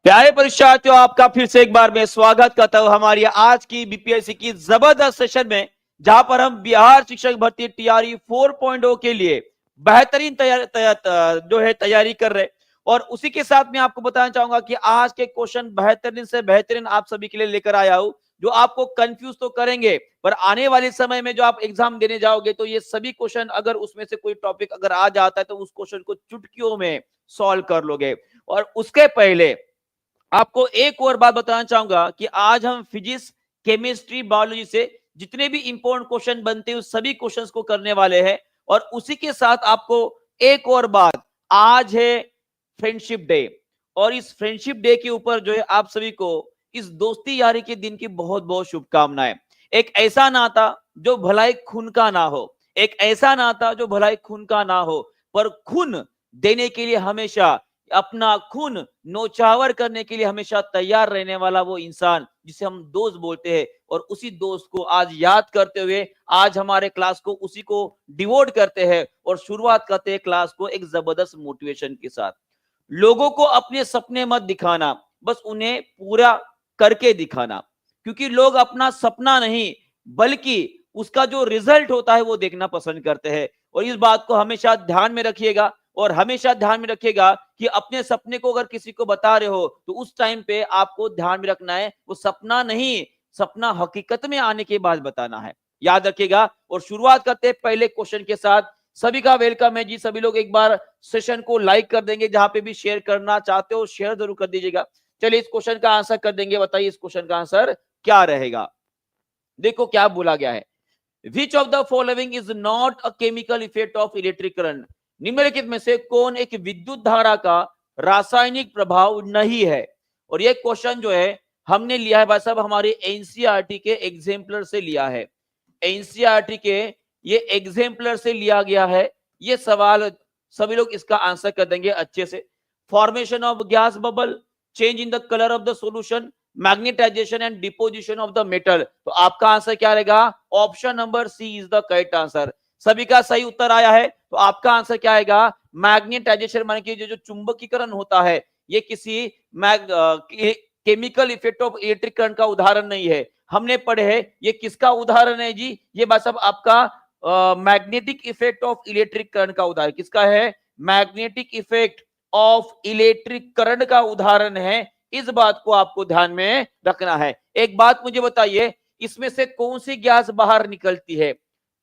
प्यारे परीक्षार्थियों, आपका फिर से एक बार मैं स्वागत करता हूं हमारी आज की बीपीएससी की जबरदस्त सेशन में, जहां पर हम बिहार शिक्षक भर्ती टीआरई 4.0 के लिए बेहतरीन तैयारी कर रहे हैं। और उसी के साथ मैं आपको बताना चाहूंगा कि आज के क्वेश्चन बेहतरीन से बेहतरीन आप सभी के लिए लेकर आया हूं, जो आपको कंफ्यूज तो करेंगे, पर आने वाले समय में जो आप एग्जाम देने जाओगे तो ये सभी क्वेश्चन, अगर उसमें से कोई टॉपिक अगर आ जाता है तो उस क्वेश्चन को चुटकियों में सॉल्व कर लोगे। और उसके पहले आपको एक और बात बताना चाहूंगा कि आज हम फिजिक्स, केमिस्ट्री, बायोलॉजी से जितने भी इंपॉर्टेंट क्वेश्चन बनते हैं उस सभी क्वेश्चंस को करने वाले हैं। और उसी के साथ आपको एक और बात, आज है फ्रेंडशिप डे, और इस फ्रेंडशिप डे के ऊपर जो है आप सभी को इस दोस्ती यारी के दिन की बहुत बहुत शुभकामनाएं। एक ऐसा नाता जो भलाई खून का ना हो, एक ऐसा नाता जो भलाई खून का ना हो, पर खून देने के लिए हमेशा, अपना खून नौछावर करने के लिए हमेशा तैयार रहने वाला वो इंसान जिसे हम दोस्त बोलते हैं। और उसी दोस्त को आज याद करते हुए आज हमारे क्लास को उसी को डिवोट करते हैं और शुरुआत करते हैं क्लास को एक जबरदस्त मोटिवेशन के साथ। लोगों को अपने सपने मत दिखाना, बस उन्हें पूरा करके दिखाना, क्योंकि लोग अपना सपना नहीं बल्कि उसका जो रिजल्ट होता है वो देखना पसंद करते हैं। और इस बात को हमेशा ध्यान में रखिएगा, और हमेशा ध्यान में रखिएगा कि अपने सपने को अगर किसी को बता रहे हो तो उस टाइम पे आपको ध्यान में रखना है वो सपना नहीं, सपना हकीकत में आने के बाद बताना है। याद रखिएगा। और शुरुआत करते हैं पहले क्वेश्चन के साथ। सभी का वेलकम है जी। सभी लोग एक बार सेशन को लाइक कर देंगे, जहां पे भी शेयर करना चाहते हो शेयर जरूर कर दीजिएगा। चलिए इस क्वेश्चन का आंसर कर देंगे। बताइए इस क्वेश्चन का आंसर क्या रहेगा। देखो क्या बोला गया है। विच of the following is not a chemical effect of electric current. निम्नलिखित में से कौन एक विद्युत धारा का रासायनिक प्रभाव नहीं है। और ये क्वेश्चन जो है हमने लिया है भाई साहब हमारे एनसीईआरटी के एग्जाम्पलर से लिया है। एनसीईआरटी के ये एग्जाम्पलर से लिया गया है। ये सवाल सभी लोग इसका आंसर कर देंगे अच्छे से। Formation of gas bubble, change in the colour of the solution, magnetization and deposition of the metal. तो आपका आंसर क्या रहेगा? Option number C is the correct answer. सभी का सही उत्तर आया है, तो आपका आंसर क्या आएगा? मैग्नेटाइजेशन माने कि जो चुंबकीकरण होता है, ये किसी chemical effect of electric current का उदाहरण नहीं है। हमने पढ़े है ये किसका उदाहरण है जी? ये बात सब आपका magnetic effect of electric current का उदाहरण किसका है? Magnetic effect of electric current का उदाहरण है। इस बात को आपको ध्यान में रखना है। एक बात मुझे बताइए, इसमें से कौन सी गैस बाहर निकलती है?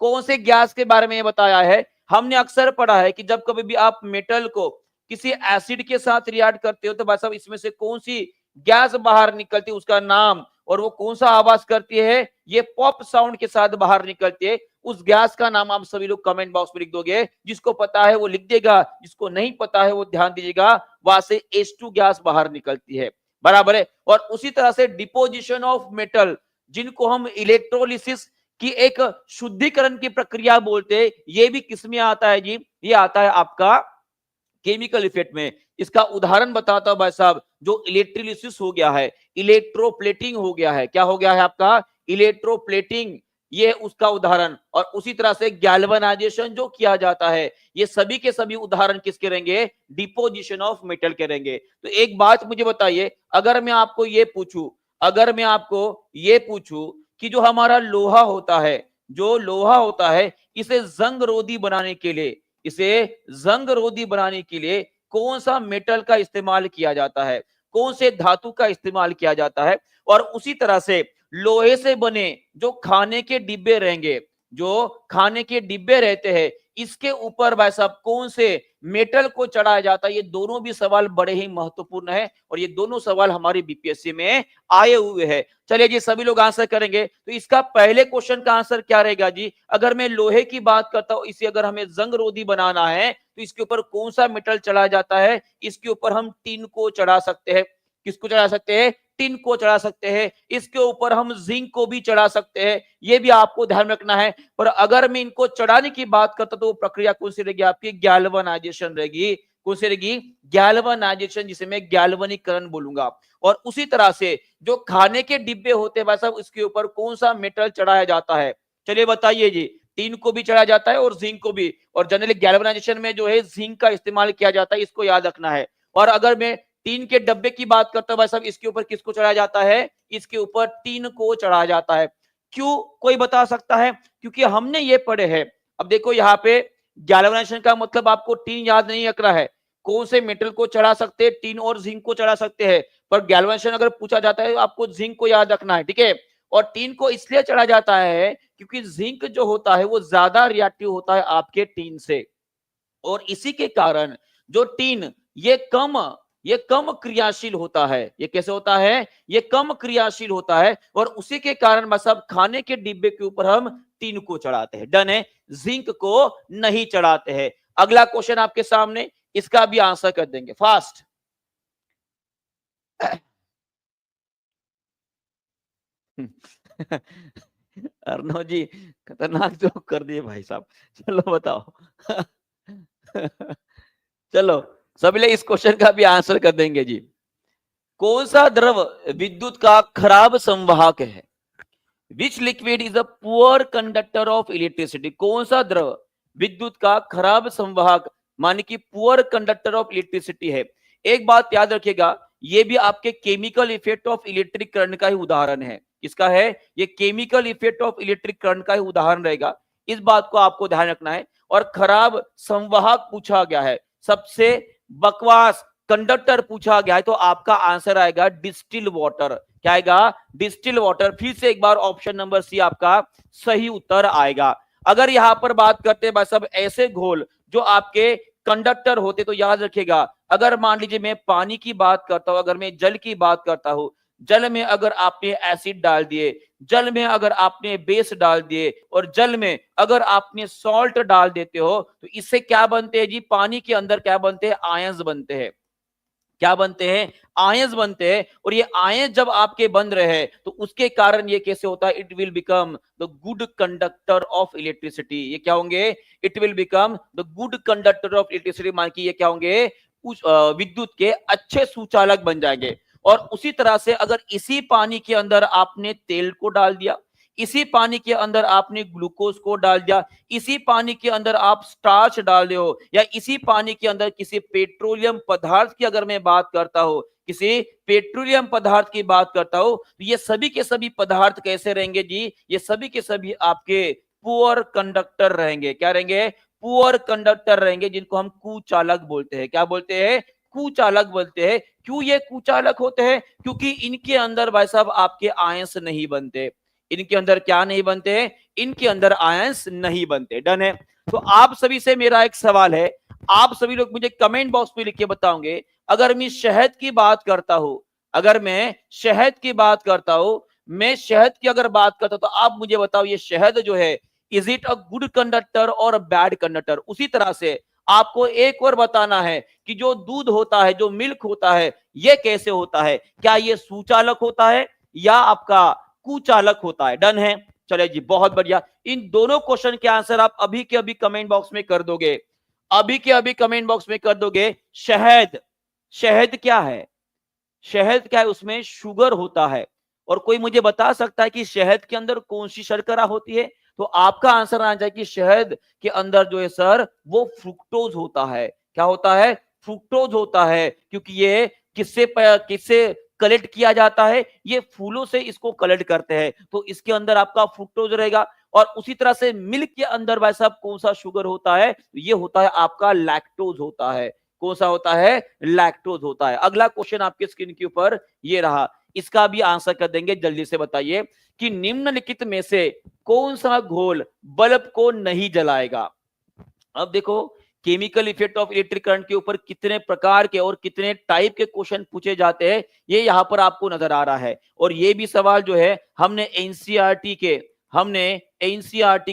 कौन से गैस के बारे में बताया है? हमने अक्सर पढ़ा है कि जब कभी भी आप मेटल को किसी एसिड के साथ रिएक्ट करते हो तो भाई साहब इसमें से कौन सी गैस बाहर निकलती है, उसका नाम और वो कौन सा आवाज करती है, ये पॉप साउंड के साथ बाहर निकलती है। उस गैस का नाम आप सभी लोग कमेंट बॉक्स में लिख दोगे। जिसको पता है वो लिख देगा, जिसको नहीं पता है वो ध्यान दीजिएगा। वहां से H2 गैस बाहर निकलती है, बराबर है। और उसी तरह से डिपोजिशन ऑफ मेटल, जिनको हम इलेक्ट्रोलिसिस की एक शुद्धिकरण की प्रक्रिया बोलते हैं, ये भी किसमें आता है जी? ये आता है आपका केमिकल इफेक्ट में। इसका उदाहरण बताता हूं भाई साहब, जो इलेक्ट्रोलिसिस हो गया है, इलेक्ट्रोप्लेटिंग हो गया है। क्या हो गया है आपका? इलेक्ट्रोप्लेटिंग, ये उसका उदाहरण। और उसी तरह से गैल्वेनाइजेशन जो किया जाता है, ये सभी के सभी उदाहरण किसके रहेंगे? डिपोजिशन ऑफ मेटल के रहेंगे। तो एक बात मुझे बताइए, अगर मैं आपको ये पूछूं, अगर मैं आपको ये पूछूं कि जो हमारा लोहा होता है, जो लोहा होता है, इसे जंग रोधी बनाने के लिए, इसे जंग रोधी बनाने के लिए कौन सा मेटल का इस्तेमाल किया जाता है? कौन से धातु का इस्तेमाल किया जाता है? और उसी तरह से लोहे से बने जो खाने के डिब्बे रहेंगे, जो खाने के डिब्बे रहते हैं, इसके ऊपर भाई साहब कौन से मेटल को चढ़ाया जाता है? ये दोनों भी सवाल बड़े ही महत्वपूर्ण है और ये दोनों सवाल हमारी बीपीएससी में आए हुए हैं। चलिए जी, सभी लोग आंसर करेंगे। तो इसका पहले क्वेश्चन का आंसर क्या रहेगा जी? अगर मैं लोहे की बात करता हूं, इसे अगर हमें जंग रोधी बनाना है तो इसके ऊपर कौन सा मेटल चढ़ाया जाता है? इसके ऊपर हम टिन को चढ़ा सकते हैं। किसको चढ़ा सकते हैं? टिन को चढ़ा सकते हैं। इसके ऊपर हम जिंक को भी चढ़ा सकते हैं। ये भी आपको ध्यान रखना है। पर अगर मैं इनको चढ़ाने की बात करता तो प्रक्रिया कौन सी रहेगी? आपकी गैल्वेनाइजेशन रहेगी। कौन सी रहेगी? गैल्वेनाइजेशन, जिसे मैं गैल्वनीकरण बोलूंगा। और उसी तरह से जो खाने के डिब्बे होते हैं भाई साहब, इसके ऊपर कौन सा मेटल चढ़ाया जाता है? चलिए बताइए जी। टीन को भी चढ़ाया जाता है और जिंक को भी। और जनरली गैल्वेनाइजेशन में जो है जिंक का इस्तेमाल किया जाता है, इसको याद रखना है। और अगर मैं टीन के डब्बे की बात करता हूं भाई साहब, इसके ऊपर किसको चढ़ाया जाता है? इसके ऊपर टीन को चढ़ाया जाता है। क्यों, कोई बता सकता है? क्योंकि हमने ये पढ़े हैं। अब देखो यहाँ पे गैल्वेनाइजेशन का मतलब आपको टीन याद नहीं रखना है। कौन से मेटल को चढ़ा सकते हैं? टीन और जिंक को चढ़ा सकते हैं। पर गैल्वेनाइजेशन अगर पूछा जाता है तो आपको जिंक को याद रखना है, ठीक है। और टीन को इसलिए चढ़ा जाता है क्योंकि जिंक जो होता है वो ज्यादा रिएक्टिव होता है आपके टीन से, और इसी के कारण जो टीन ये कम क्रियाशील होता है। ये कैसे होता है? ये कम क्रियाशील होता है, और उसी के कारण बस अब खाने के डिब्बे के ऊपर हम टीन को चढ़ाते हैं। डन है, जिंक को नहीं चढ़ाते हैं। अगला क्वेश्चन आपके सामने, इसका भी आंसर कर देंगे फास्ट। अर्णव जी खतरनाक जोक कर दिए भाई साहब। चलो बताओ। चलो सभी लोग इस क्वेश्चन का भी आंसर कर देंगे जी। कौन सा द्रव विद्युत का खराब संवाहक है? विच liquid is a poor conductor of electricity? कौन सा द्रव विद्युत का खराब संवाहक माने कि पुअर कंडक्टर ऑफ इलेक्ट्रिसिटी है? एक बात याद रखिएगा, ये भी आपके chemical effect of electric current का ही उदाहरण है। किसका है? ये chemical effect of electric current का ही उदाहरण रहेगा। इस बात को आपको ध्यान रखना है। और खराब संवाहक पूछा गया है, सबसे बकवास कंडक्टर पूछा गया है, तो आपका आंसर आएगा डिस्टिल वाटर। क्या आएगा? Distil water. फिर से एक बार ऑप्शन नंबर सी आपका सही उत्तर आएगा। अगर यहां पर बात करते हैं बस अब ऐसे घोल जो आपके कंडक्टर होते, तो याद रखिएगा, अगर मान लीजिए मैं पानी की बात करता हूं, अगर मैं जल की बात करता हूं, जल में अगर आपने एसिड डाल दिए, जल में अगर आपने बेस डाल दिए, और जल में अगर आपने सॉल्ट डाल देते हो, तो इससे क्या बनते हैं जी? पानी के अंदर क्या बनते हैं? आयंस बनते हैं। क्या बनते हैं? आयंस बनते हैं। और ये आयंस जब आपके बन रहे हैं, तो उसके कारण ये कैसे होता है? It will become the good conductor of electricity. ये क्या होंगे? It will become the good conductor of electricity, मान की ये क्या होंगे? विद्युत के अच्छे सुचालक बन जाएंगे। और उसी तरह से अगर इसी पानी के अंदर आपने तेल को डाल दिया, इसी पानी के अंदर आपने ग्लूकोज को डाल दिया, इसी पानी के अंदर आप स्टार्च डाल रहे हो, या इसी पानी के अंदर किसी पेट्रोलियम पदार्थ की अगर मैं बात करता हूं, किसी पेट्रोलियम पदार्थ की बात करता हूं, तो ये सभी के सभी पदार्थ कैसे रहेंगे जी? ये सभी के सभी आपके पुअर कंडक्टर रहेंगे। क्या रहेंगे? पुअर कंडक्टर रहेंगे, जिनको हम कुचालक बोलते हैं। क्या बोलते हैं? कुचालक बोलते हैं। क्यों ये कुचालक होते हैं? क्योंकि इनके अंदर भाई साहब आपके आयंस नहीं बनते। इनके अंदर क्या नहीं बनते? इनके अंदर आयंस नहीं बनते। डन है। तो आप सभी से मेरा एक सवाल है, आप सभी लोग मुझे कमेंट बॉक्स में लिख के बताओगे, अगर मैं शहद की बात करता हूं, अगर मैं शहद की बात करता हूं, मैं शहद की अगर बात करता हूं, तो आप मुझे बताओ ये शहद जो है, is it a good conductor और बैड कंडक्टर? उसी तरह से आपको एक और बताना है कि जो दूध होता है, जो मिल्क होता है, ये कैसे होता है? क्या ये सुचालक होता है या आपका कुचालक होता है? डन है। चले जी, बहुत बढ़िया। इन दोनों क्वेश्चन के आंसर आप अभी के अभी कमेंट बॉक्स में कर दोगे, अभी के अभी कमेंट बॉक्स में कर दोगे। शहद, शहद क्या है? शहद क्या है? उसमें शुगर होता है। और कोई मुझे बता सकता है कि शहद के अंदर कौन सी शर्करा होती है? तो आपका आंसर आना चाहिए कि शहद के अंदर जो है सर, वो फ्रुक्टोज होता है। क्या होता है? फ्रुक्टोज होता है। क्योंकि ये किससे कलेक्ट किया जाता है? ये फूलों से इसको कलेक्ट करते हैं, तो इसके अंदर आपका फ्रुक्टोज रहेगा। और उसी तरह से मिल्क के अंदर भाई साहब कौन सा शुगर होता है? ये होता है आपका लैक्टोज होता है। कौन सा होता है? लैक्टोज होता है। अगला क्वेश्चन आपके स्क्रीन के ऊपर ये रहा, इसका भी आंसर कर देंगे। जल्दी से बताइए कि निम्नलिखित में से कौन सा घोल बल्ब को नहीं जलाएगा? अब देखो, chemical effect of electric current के ऊपर कितने प्रकार के और कितने टाइप के क्वेश्चन पूछे जाते हैं, ये यहां पर आपको नजर आ रहा है। और ये भी सवाल जो है हमने एनसीईआरटी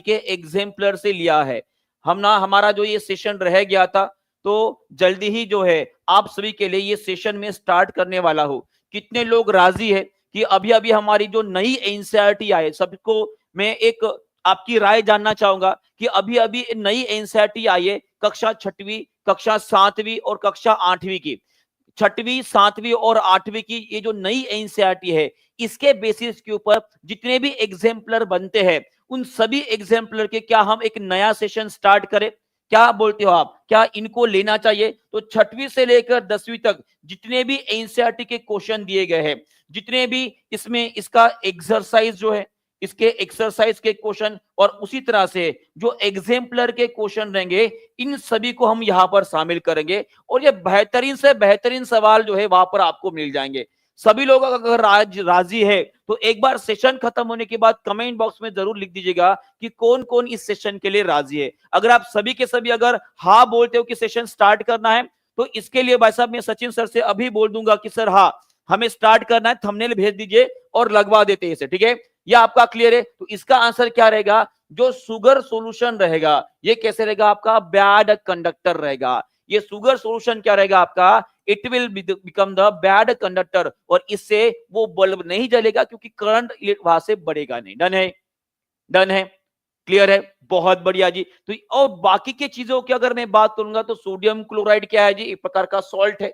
के एग्जाम्पलर से लिया है। हमारा जो ये सेशन रह गया था, तो जल्दी ही जो है आप सभी के लिए ये सेशन में स्टार्ट करने वाला हूं। कितने लोग राजी है कि अभी अभी हमारी जो नई एनसीईआरटी आए, सबको मैं एक आपकी राय जानना चाहूंगा कि अभी अभी नई एनसीईआरटी आई है, कक्षा 6वीं, कक्षा 7वीं और कक्षा 8वीं की। 6वीं, 7वीं और 8वीं की ये जो नई एनसीईआरटी है, इसके बेसिस के ऊपर जितने भी एग्जाम्पलर बनते हैं, उन सभी एग्जाम्पलर के क्या हम एक नया सेशन स्टार्ट करें? क्या बोलते हो आप, क्या इनको लेना चाहिए? तो 6वीं से लेकर 10वीं तक जितने भी एनसीईआरटी के क्वेश्चन दिए गए हैं, जितने भी इसमें इसका एक्सरसाइज जो है, इसके एक्सरसाइज के क्वेश्चन और उसी तरह से जो एग्जाम्पलर के क्वेश्चन रहेंगे, इन सभी को हम यहां पर शामिल करेंगे और ये बेहतरीन से बेहतरीन सवाल जो है वहां पर आपको मिल जाएंगे। सभी लोग अगर राजी है तो एक बार सेशन खत्म होने के बाद कमेंट बॉक्स में जरूर लिख दीजिएगा कि कौन कौन इस सेशन के लिए राजी है। अगर आप सभी के सभी अगर हाँ बोलते हो कि सेशन स्टार्ट करना है, तो इसके लिए भाई साहब मैं सचिन सर से अभी बोल दूंगा कि सर हाँ हमें स्टार्ट करना है, थंबनेल भेज दीजिए और लगवा देते हैं इसे, ठीक है? यह आपका क्लियर है? तो इसका आंसर क्या रहेगा? जो शुगर सॉल्यूशन रहेगा ये कैसे रहेगा? आपका बैड कंडक्टर रहेगा। ये शुगर सॉल्यूशन क्या रहेगा आपका? It will become the bad conductor और इससे वो बल्ब नहीं जलेगा क्योंकि करंट वहां से बढ़ेगा नहीं। डन है? डन है? क्लियर है? बहुत बढ़िया जी। तो और बाकी के चीजों की अगर मैं बात करूंगा तो सोडियम क्लोराइड क्या है जी? एक प्रकार का सॉल्ट है।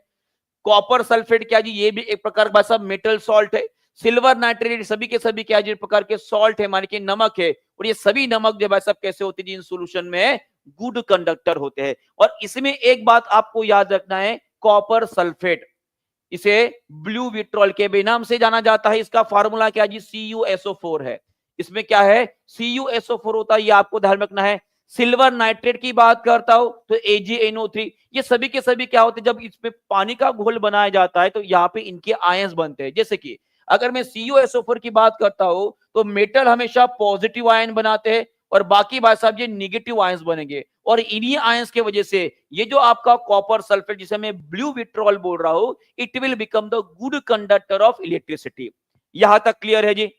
कॉपर सल्फेट क्या जी? ये भी एक प्रकार का सब मेटल सॉल्ट है। सिल्वर नाइट्रेट सभी के सभी क्या जी? प्रकार के सॉल्ट है, माने कि नमक है। और ये सभी नमक जो है सब कैसे होते हैं इन सॉल्यूशन में? गुड कंडक्टर होते हैं। और इसमें एक बात आपको याद रखना है, कॉपर सल्फेट, इसे ब्लू विट्रॉल के भी नाम से जाना जाता है। इसका फार्मूला क्या जी? CuSO4 है। इसमें क्या है? CuSO4 होता है, ये आपको ध्यान रखना है। सिल्वर नाइट्रेट की बात करता हूं तो AgNO3। ये सभी के सभी क्या होते हैं? जब इसमें पानी का घोल बनाया जाता है तो यहाँ पे इनके आयंस बनते हैं। जैसे कि अगर मैं CuSO4 की बात करता हूं तो मेटल हमेशा पॉजिटिव आयन बनाते हैं और बाकी भाई साहब ये निगेटिव आयंस बनेंगे। और इन्हीं आयंस की वजह से ये जो आपका कॉपर सल्फेट जिसे मैं ब्लू विट्रॉल बोल रहा हूं, it will become the good conductor of electricity. यहां तक क्लियर है जी?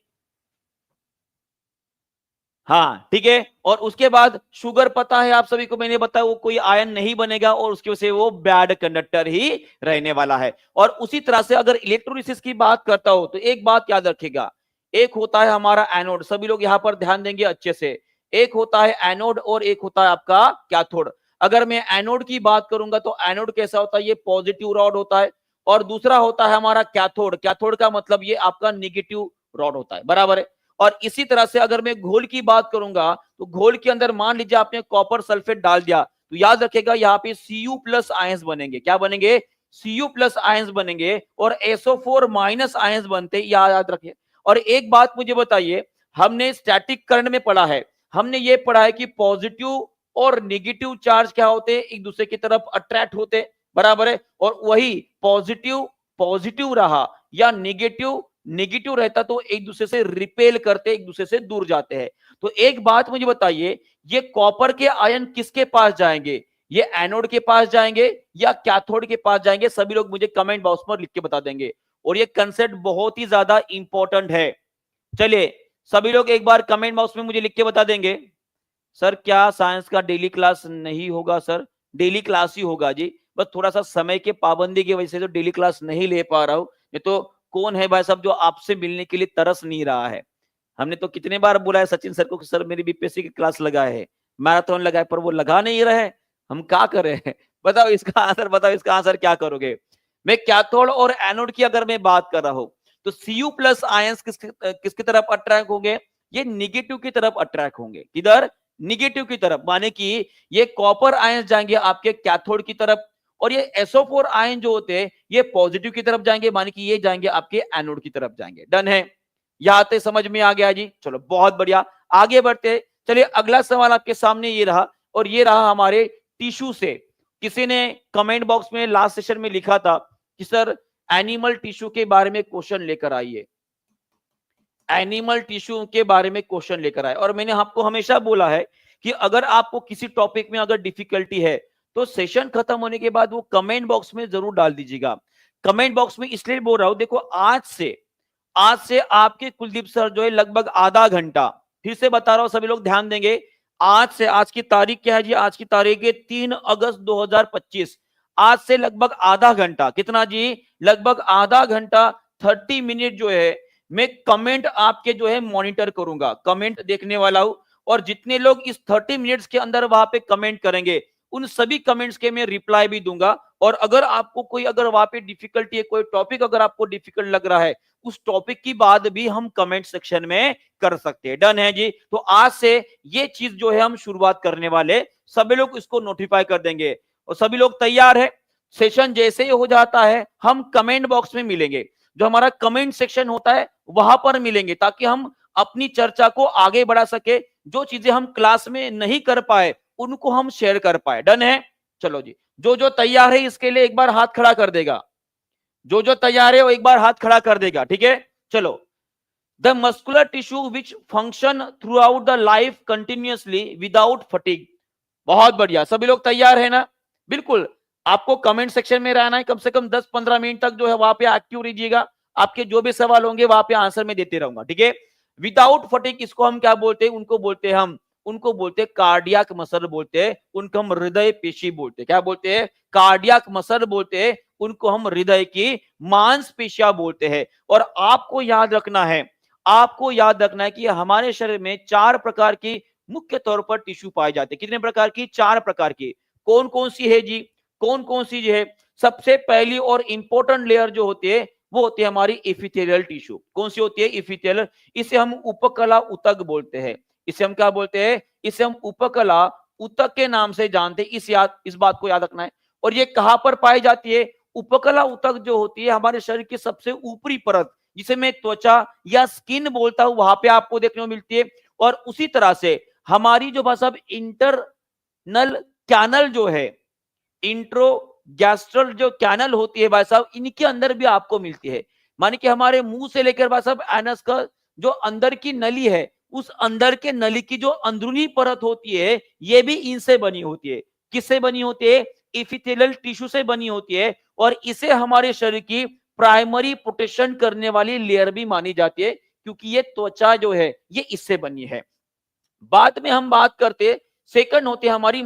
हाँ ठीक है। और उसके बाद शुगर पता है आप सभी को, मैंने बताया वो कोई आयन नहीं बनेगा और उसकी वजह से वो बैड कंडक्टर ही रहने वाला है। और उसी तरह से अगर इलेक्ट्रोलिसिस की बात करता हो तो एक बात याद रखिएगा, एक होता है हमारा एनोड, सभी लोग यहां पर ध्यान देंगे अच्छे से। एक होता है एनोड और एक होता है आपका कैथोड। अगर मैं एनोड की बात करूंगा तो एनोड कैसा होता है? ये पॉजिटिव रॉड होता है। और दूसरा होता है हमारा कैथोड। कैथोड का मतलब ये आपका निगेटिव रॉड होता है, बराबर है? और इसी तरह से अगर मैं घोल की बात करूंगा तो घोल के अंदर मान लीजिए आपने कॉपर सल्फेट डाल दिया तो याद रखेगा यहाँ पे Cu प्लस आयंस बनेंगे। क्या बनेंगे? Cu प्लस आयंस बनेंगे और SO4 माइनस आयंस बनते, याद रखिए। और एक बात मुझे बताइए, हमने स्टैटिक करंट में पढ़ा है, हमने ये पढ़ा है कि पॉजिटिव और निगेटिव चार्ज क्या होते हैं? एक दूसरे की तरफ अट्रैक्ट होते, बराबर है? और वही पॉजिटिव पॉजिटिव रहा या निगेटिव नेगेटिव रहता तो एक दूसरे से रिपेल करते, एक दूसरे से दूर जाते हैं। तो एक बात मुझे बताइए, ये कॉपर के आयन किसके पास जाएंगे? ये एनोड के पास जाएंगे या कैथोड के पास जाएंगे? सभी लोग मुझे कमेंट बॉक्स में लिख के बता देंगे। और ये कंसेप्ट बहुत ही ज्यादा इंपॉर्टेंट है। चलिए सभी लोग एक बार कमेंट बॉक्स में मुझे लिख के बता देंगे। सर क्या साइंस का डेली क्लास नहीं होगा? सर डेली क्लास ही होगा जी, बस थोड़ा सा समय के पाबंदी की वजह से तो डेली क्लास नहीं ले पा रहा हूं। ये तो कौन है भाई साहब जो आपसे मिलने के लिए तरस नहीं रहा है? हमने तो कितने बार बोला है सचिन सर को कि सर मेरी बीपीएससी की क्लास लगाए है, मैराथन लगाए, पर वो लगा नहीं रहे। हम क्या कर रहे हैं? बताओ इसका आंसर, बताओ इसका आंसर क्या करोगे? मैं कैथोड और एनोड की अगर मैं बात कर रहा हूं तो Cu प्लस आयंस किसकी तरफ अट्रैक्ट होंगे? ये निगेटिव की तरफ अट्रैक्ट होंगे। किधर? निगेटिव की तरफ। माने कि ये कॉपर आयंस जाएंगे आपके कैथोड की तरफ और ये SO4 आयन जो होते हैं ये पॉजिटिव की तरफ जाएंगे, माने कि ये जाएंगे आपके एनोड की तरफ जाएंगे। डन है? यहां तक समझ में आ गया जी? चलो बहुत बढ़िया, आगे बढ़ते। चलिए अगला सवाल आपके सामने ये रहा और ये रहा हमारे टिश्यू से। किसी ने कमेंट बॉक्स में लास्ट सेशन में लिखा था कि सर एनिमल टिश्यू के बारे में क्वेश्चन लेकर आइए, एनिमल टिश्यू के बारे में क्वेश्चन लेकर आए। और मैंने आपको हमेशा बोला है कि अगर आपको किसी टॉपिक में अगर डिफिकल्टी है तो सेशन खत्म होने के बाद वो कमेंट बॉक्स में जरूर डाल दीजिएगा। कमेंट बॉक्स में इसलिए बोल रहा हूं, देखो आज से आपके कुलदीप सर जो है लगभग आधा घंटा, फिर से बता रहा हूं सभी लोग ध्यान देंगे, आज से, आज की तारीख क्या है जी? आज की तारीख है 3 अगस्त 2025। आज से लगभग आधा घंटा, कितना जी? लगभग आधा घंटा 30 मिनट जो है मैं कमेंट आपके जो है मॉनिटर करूंगा, कमेंट देखने वाला हूं। और जितने लोग इस 30 मिनट्स के अंदर वहां पे कमेंट करेंगे उन सभी कमेंट्स के मैं रिप्लाई भी दूंगा। और अगर आपको कोई अगर वहां पे डिफिकल्टी है, कोई टॉपिक अगर आपको डिफिकल्ट लग रहा है उस टॉपिक की बात भी हम कमेंट सेक्शन में कर सकते हैं। डन है जी। तो आज से ये चीज जो है हम शुरुआत करने वाले, सभी लोग इसको नोटिफाई कर देंगे और सभी लोग तैयार है। सेशन जैसे ही हो जाता है हम कमेंट बॉक्स में मिलेंगे, जो हमारा कमेंट सेक्शन होता है वहां पर मिलेंगे, ताकि हम अपनी चर्चा को आगे बढ़ा सके। जो चीजें हम क्लास में नहीं कर पाए उनको हम शेयर कर पाए। डन है। चलो जी, जो जो तैयार है इसके लिए एक बार हाथ खड़ा कर देगा। जो जो तैयार है वो एक बार हाथ खड़ा कर देगा। ठीक है, चलो। The muscular tissue which function through out the life continuously without fatigue. बहुत बढ़िया, सभी लोग तैयार है ना? बिल्कुल। आपको कमेंट सेक्शन में रहना है, कम से कम 10-15 मिनट तक जो है वहां पे एक्टिव रहिएगा। आपके जो भी सवाल होंगे वहां पे आंसर में देते रहूंगा। ठीक है। विदाउट फटीग इसको हम क्या बोलते हैं? उनको बोलते हैं कार्डियक मसल बोलते हैं, उनको हम हृदय पेशी बोलते हैं। क्या बोलते हैं? कार्डियक मसल बोलते हैं, उनको हम हृदय की मांसपेशियां बोलते हैं। और आपको याद रखना है कि हमारे शरीर में 4 प्रकार की मुख्य तौर पर टिश्यू पाए जाते हैं। कितने प्रकार की? 4 प्रकार की। कौन कौन सी है जी? कौन कौन सी जो है? सबसे पहली और इंपॉर्टेंट लेयर जो होती है वो होती है हमारी इपिथेलियल टिश्यू। कौन सी होती है? इपिथेलियल। इसे हम उपकला ऊतक बोलते हैं। इसे हम क्या बोलते हैं? इसे हम उपकला ऊतक के नाम से जानते हैं। इस बात को याद रखना है। और ये कहां पर पाई जाती है? उपकला ऊतक जो होती है हमारे शरीर की सबसे ऊपरी परत, जिसे मैं त्वचा या स्किन बोलता हूं, वहां पे आपको देखने को मिलती है। और उसी तरह से हमारी जो भाई साहब इंटरनल कैनल जो है, इंट्रो गैस्ट्रल जो कैनल होती है भाई साहब, इनके अंदर भी आपको मिलती है। माने कि हमारे मुंह से लेकर भाई साहब एनस का जो अंदर की नली है, उस अंदर के नली की जो अंदरूनी परत होती है, ये भी इनसे बनी होती है। किससे बनी होती है? इपिथेलियल टिश्यू से बनी होती है। और इसे हमारे शरीर की प्राइमरी प्रोटेक्शन करने वाली लेयर भी मानी जाती है, क्योंकि ये त्वचा जो है ये इससे बनी है। बाद में हम बात करते, सेकंड होते हैं हमारी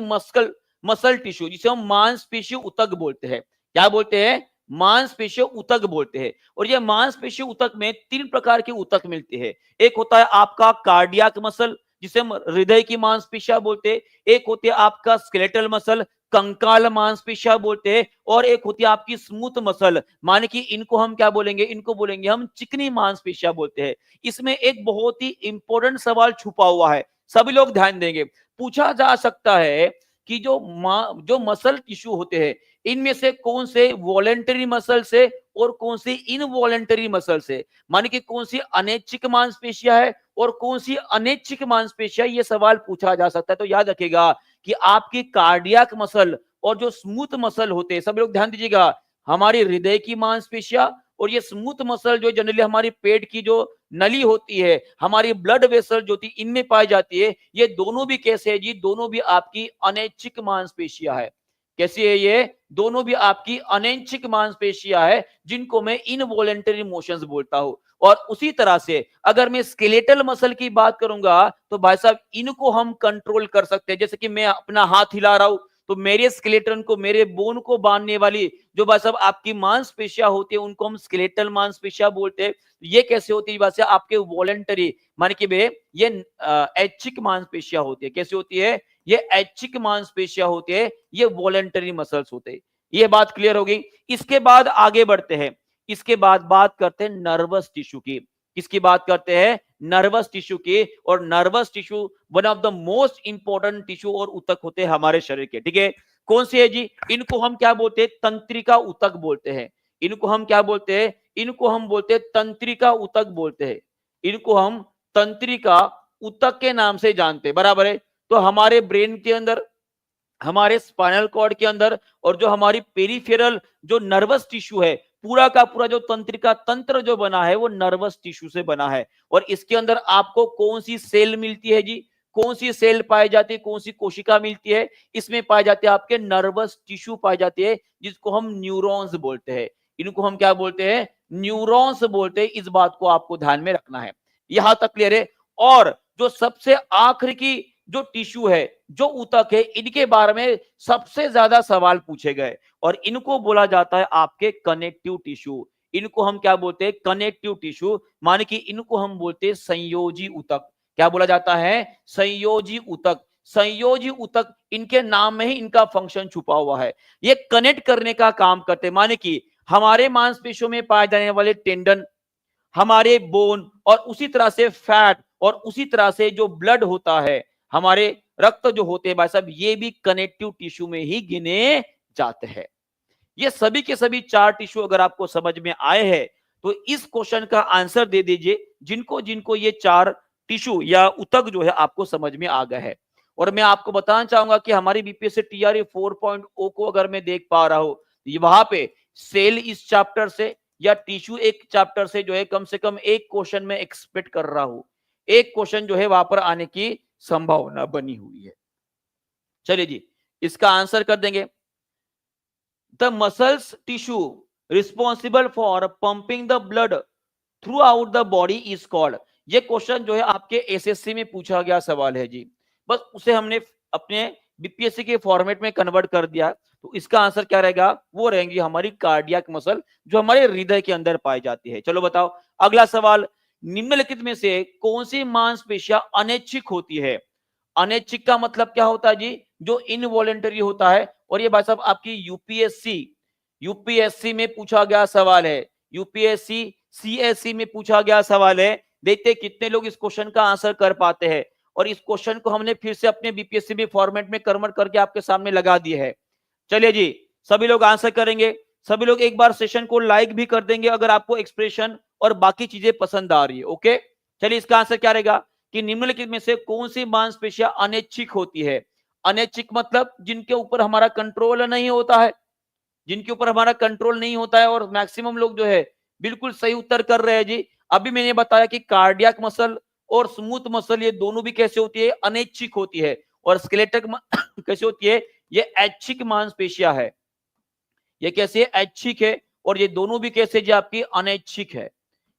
मसल टिश्यू, जिसे हम मांसपेशी ऊतक बोलते हैं। क्या बोलते हैं? मांसपेशी ऊतक बोलते हैं। और ये मांसपेशी ऊतक में 3 प्रकार के ऊतक मिलते हैं। एक होता है आपका कार्डियक मसल, जिसे हम हृदय की मांसपेशियां बोलते हैं। एक होती है आपका स्केलेटल मसल, कंकाल मांसपेशियां बोलते हैं। और एक होती है आपकी स्मूथ मसल, माने कि इनको हम क्या बोलेंगे? इनको बोलेंगे हम चिकनी मांसपेशियां बोलते हैं। इसमें एक बहुत ही इंपॉर्टेंट सवाल छुपा हुआ है, सभी लोग ध्यान देंगे। पूछा जा सकता है कि जो मसल टिश्यू होते हैं, इनमें से कौन से वॉलेंटरी मसल से और कौन सी इनवॉलेंटरी मसल से, माने कि कौन सी अनैच्छिक मांसपेशियां है और कौन सी अनैच्छिक मांसपेशियां, ये सवाल पूछा जा सकता है। तो याद रखिएगा कि आपकी कार्डियक मसल और जो स्मूथ मसल होते हैं, सब लोग ध्यान दीजिएगा, हमारी हृदय की मांसपेशियां और ये स्मूथ मसल जो जनरली हमारी पेट की जो नली होती है, हमारी ब्लड वेसल जो थी, इनमें पाई जाती है। ये दोनों भी कैसे है जी? दोनों भी आपकी अनैच्छिक मांसपेशियां है। कैसी है ये? दोनों भी आपकी अनैच्छिक मांसपेशियां है, जिनको मैं इनवॉलेंटरी मोशंस बोलता हूं। और उसी तरह से अगर मैं स्केलेटल मसल की बात करूंगा, तो भाई साहब इनको हम कंट्रोल कर सकते हैं। जैसे कि मैं अपना हाथ हिला रहा हूं, तो मेरे स्केलेटन को, मेरे बोन को बांधने वाली जो भाई साहब आपकी मांसपेशियां होती है, उनको हम स्केलेटल मांसपेशियां बोलते हैं। ये कैसे होती है? वैसे आपके वॉलेंटरी, माने कि ये ऐच्छिक मांसपेशियां होती है। कैसे होती है? ये ऐच्छिक मांसपेशियां होती है, ये वॉलेंटरी मसल्स होते हैं। ये बात क्लियर हो गई। इसके बाद आगे बढ़ते हैं। इसके बाद बात करते हैं नर्वस टिश्यू की। किसकी बात करते हैं? नर्वस टिश्यू की। और nervous tissue one of the most important tissue और ऊतक होते हैं हमारे शरीर के। ठीक है, कौन सी है जी? इनको हम क्या बोलते हैं? तंत्रिका ऊतक बोलते हैं। इनको हम क्या बोलते हैं? इनको हम बोलते हैं तंत्रिका ऊतक बोलते हैं। इनको हम तंत्रिका ऊतक के नाम से जानते हैं। बराबर है। तो हमारे ब्रेन के अंदर, हमारे स्पाइनल कॉर्ड के अंदर, और जो हमारी पेरिफेरल जो नर्वस टिश्यू है, पूरा का पूरा जो तंत्रिका तंत्र जो बना है वो नर्वस टिश्यू से बना है। और इसके अंदर आपको कौन सी सेल मिलती है जी? कौन सी सेल पाई जाती है? कौन सी कोशिका मिलती है? इसमें पाए जाते हैं आपके नर्वस टिश्यू पाए जाते हैं, जिसको हम न्यूरॉन्स बोलते हैं। इनको हम क्या बोलते हैं? न्यूरॉन्स बोलते हैं। इस बात को आपको ध्यान में रखना है। यहां तक क्लियर है। और जो सबसे आखिर की जो टिश्यू है, जो ऊतक है, इनके बारे में सबसे ज्यादा सवाल पूछे गए, और इनको बोला जाता है आपके कनेक्टिव टिश्यू। इनको हम क्या बोलते हैं? Connective tissue. माने कि इनको हम बोलते हैं संयोजी ऊतक। क्या बोला जाता है? संयोजी ऊतक। संयोजी ऊतक, इनके नाम में ही इनका फंक्शन छुपा हुआ है। ये कनेक्ट करने का काम करते हैं। माने कि हमारे मांसपेशियों में पाए जाने वाले टेंडन, हमारे बोन और उसी तरह से फैट और उसी तरह से जो ब्लड होता है, हमारे रक्त जो होते हैं भाई साहब, ये भी कनेक्टिव टिश्यू में ही गिने जाते हैं। ये सभी के सभी 4 टिश्यू अगर आपको समझ में आए हैं तो इस क्वेश्चन का आंसर दे दीजिए जिनको जिनको ये 4 टिश्यू या ऊतक जो है आपको समझ में आ गया है। और मैं आपको बताना चाहूंगा कि हमारी बीपीएससी टीआरई 4.0 को अगर मैं देख पा रहा हूं, वहां पे सेल इस चैप्टर से या टिश्यू एक चैप्टर से जो है कम से कम एक क्वेश्चन में एक्सपेक्ट कर रहा हूं, एक क्वेश्चन जो है वहां पर आने की संभावना बनी हुई है। चलिए जी, इसका आंसर कर देंगे। The muscles tissue responsible for pumping the blood throughout the body is called। ये क्वेश्चन जो है आपके एसएससी में पूछा गया सवाल है जी, बस उसे हमने अपने बीपीएससी के फॉर्मेट में कन्वर्ट कर दिया। तो इसका आंसर क्या रहेगा, वो रहेंगी हमारी कार्डियक मसल जो हमारे हृदय के अंदर पाई जाती है। चलो बताओ अगला सवाल, निम्नलिखित में से कौन सी मांसपेशियां अनैच्छिक होती है। अनैच्छिक का मतलब क्या होता है जी, जो इनवॉलेंटरी होता है। और ये भाई साहब आपकी यूपीएससी में पूछा गया सवाल है, यूपीएससी सीएससी में पूछा गया सवाल है। देखते कितने लोग इस क्वेश्चन का आंसर कर पाते हैं। और इस क्वेश्चन को हमने फिर से अपने बीपीएससी में फॉर्मेट में कन्वर्ट करके आपके सामने लगा दिए है। चलिए जी, सभी लोग आंसर करेंगे, सभी लोग एक बार सेशन को लाइक भी कर देंगे अगर आपको एक्सप्रेशन और बाकी चीजें पसंद आ रही है। ओके, चलिए इसका आंसर क्या रहेगा कि निम्नलिखित में से कौन सी मांसपेशियां अनैच्छिक होती है। अनैच्छिक मतलब जिनके ऊपर हमारा कंट्रोल नहीं होता है, जिनके ऊपर हमारा कंट्रोल नहीं होता है। और मैक्सिमम लोग जो है बिल्कुल सही उत्तर कर रहे हैं जी। अभी मैंने बताया कि कार्डियक मसल और स्मूथ मसल ये दोनों भी कैसे होती है, अनैच्छिक होती है। और स्केलेटल कैसे होती है, ये ऐच्छिक मांसपेशियां है। ये कैसे ऐच्छिक है और ये दोनों भी कैसे जी आपकी अनैच्छिक है।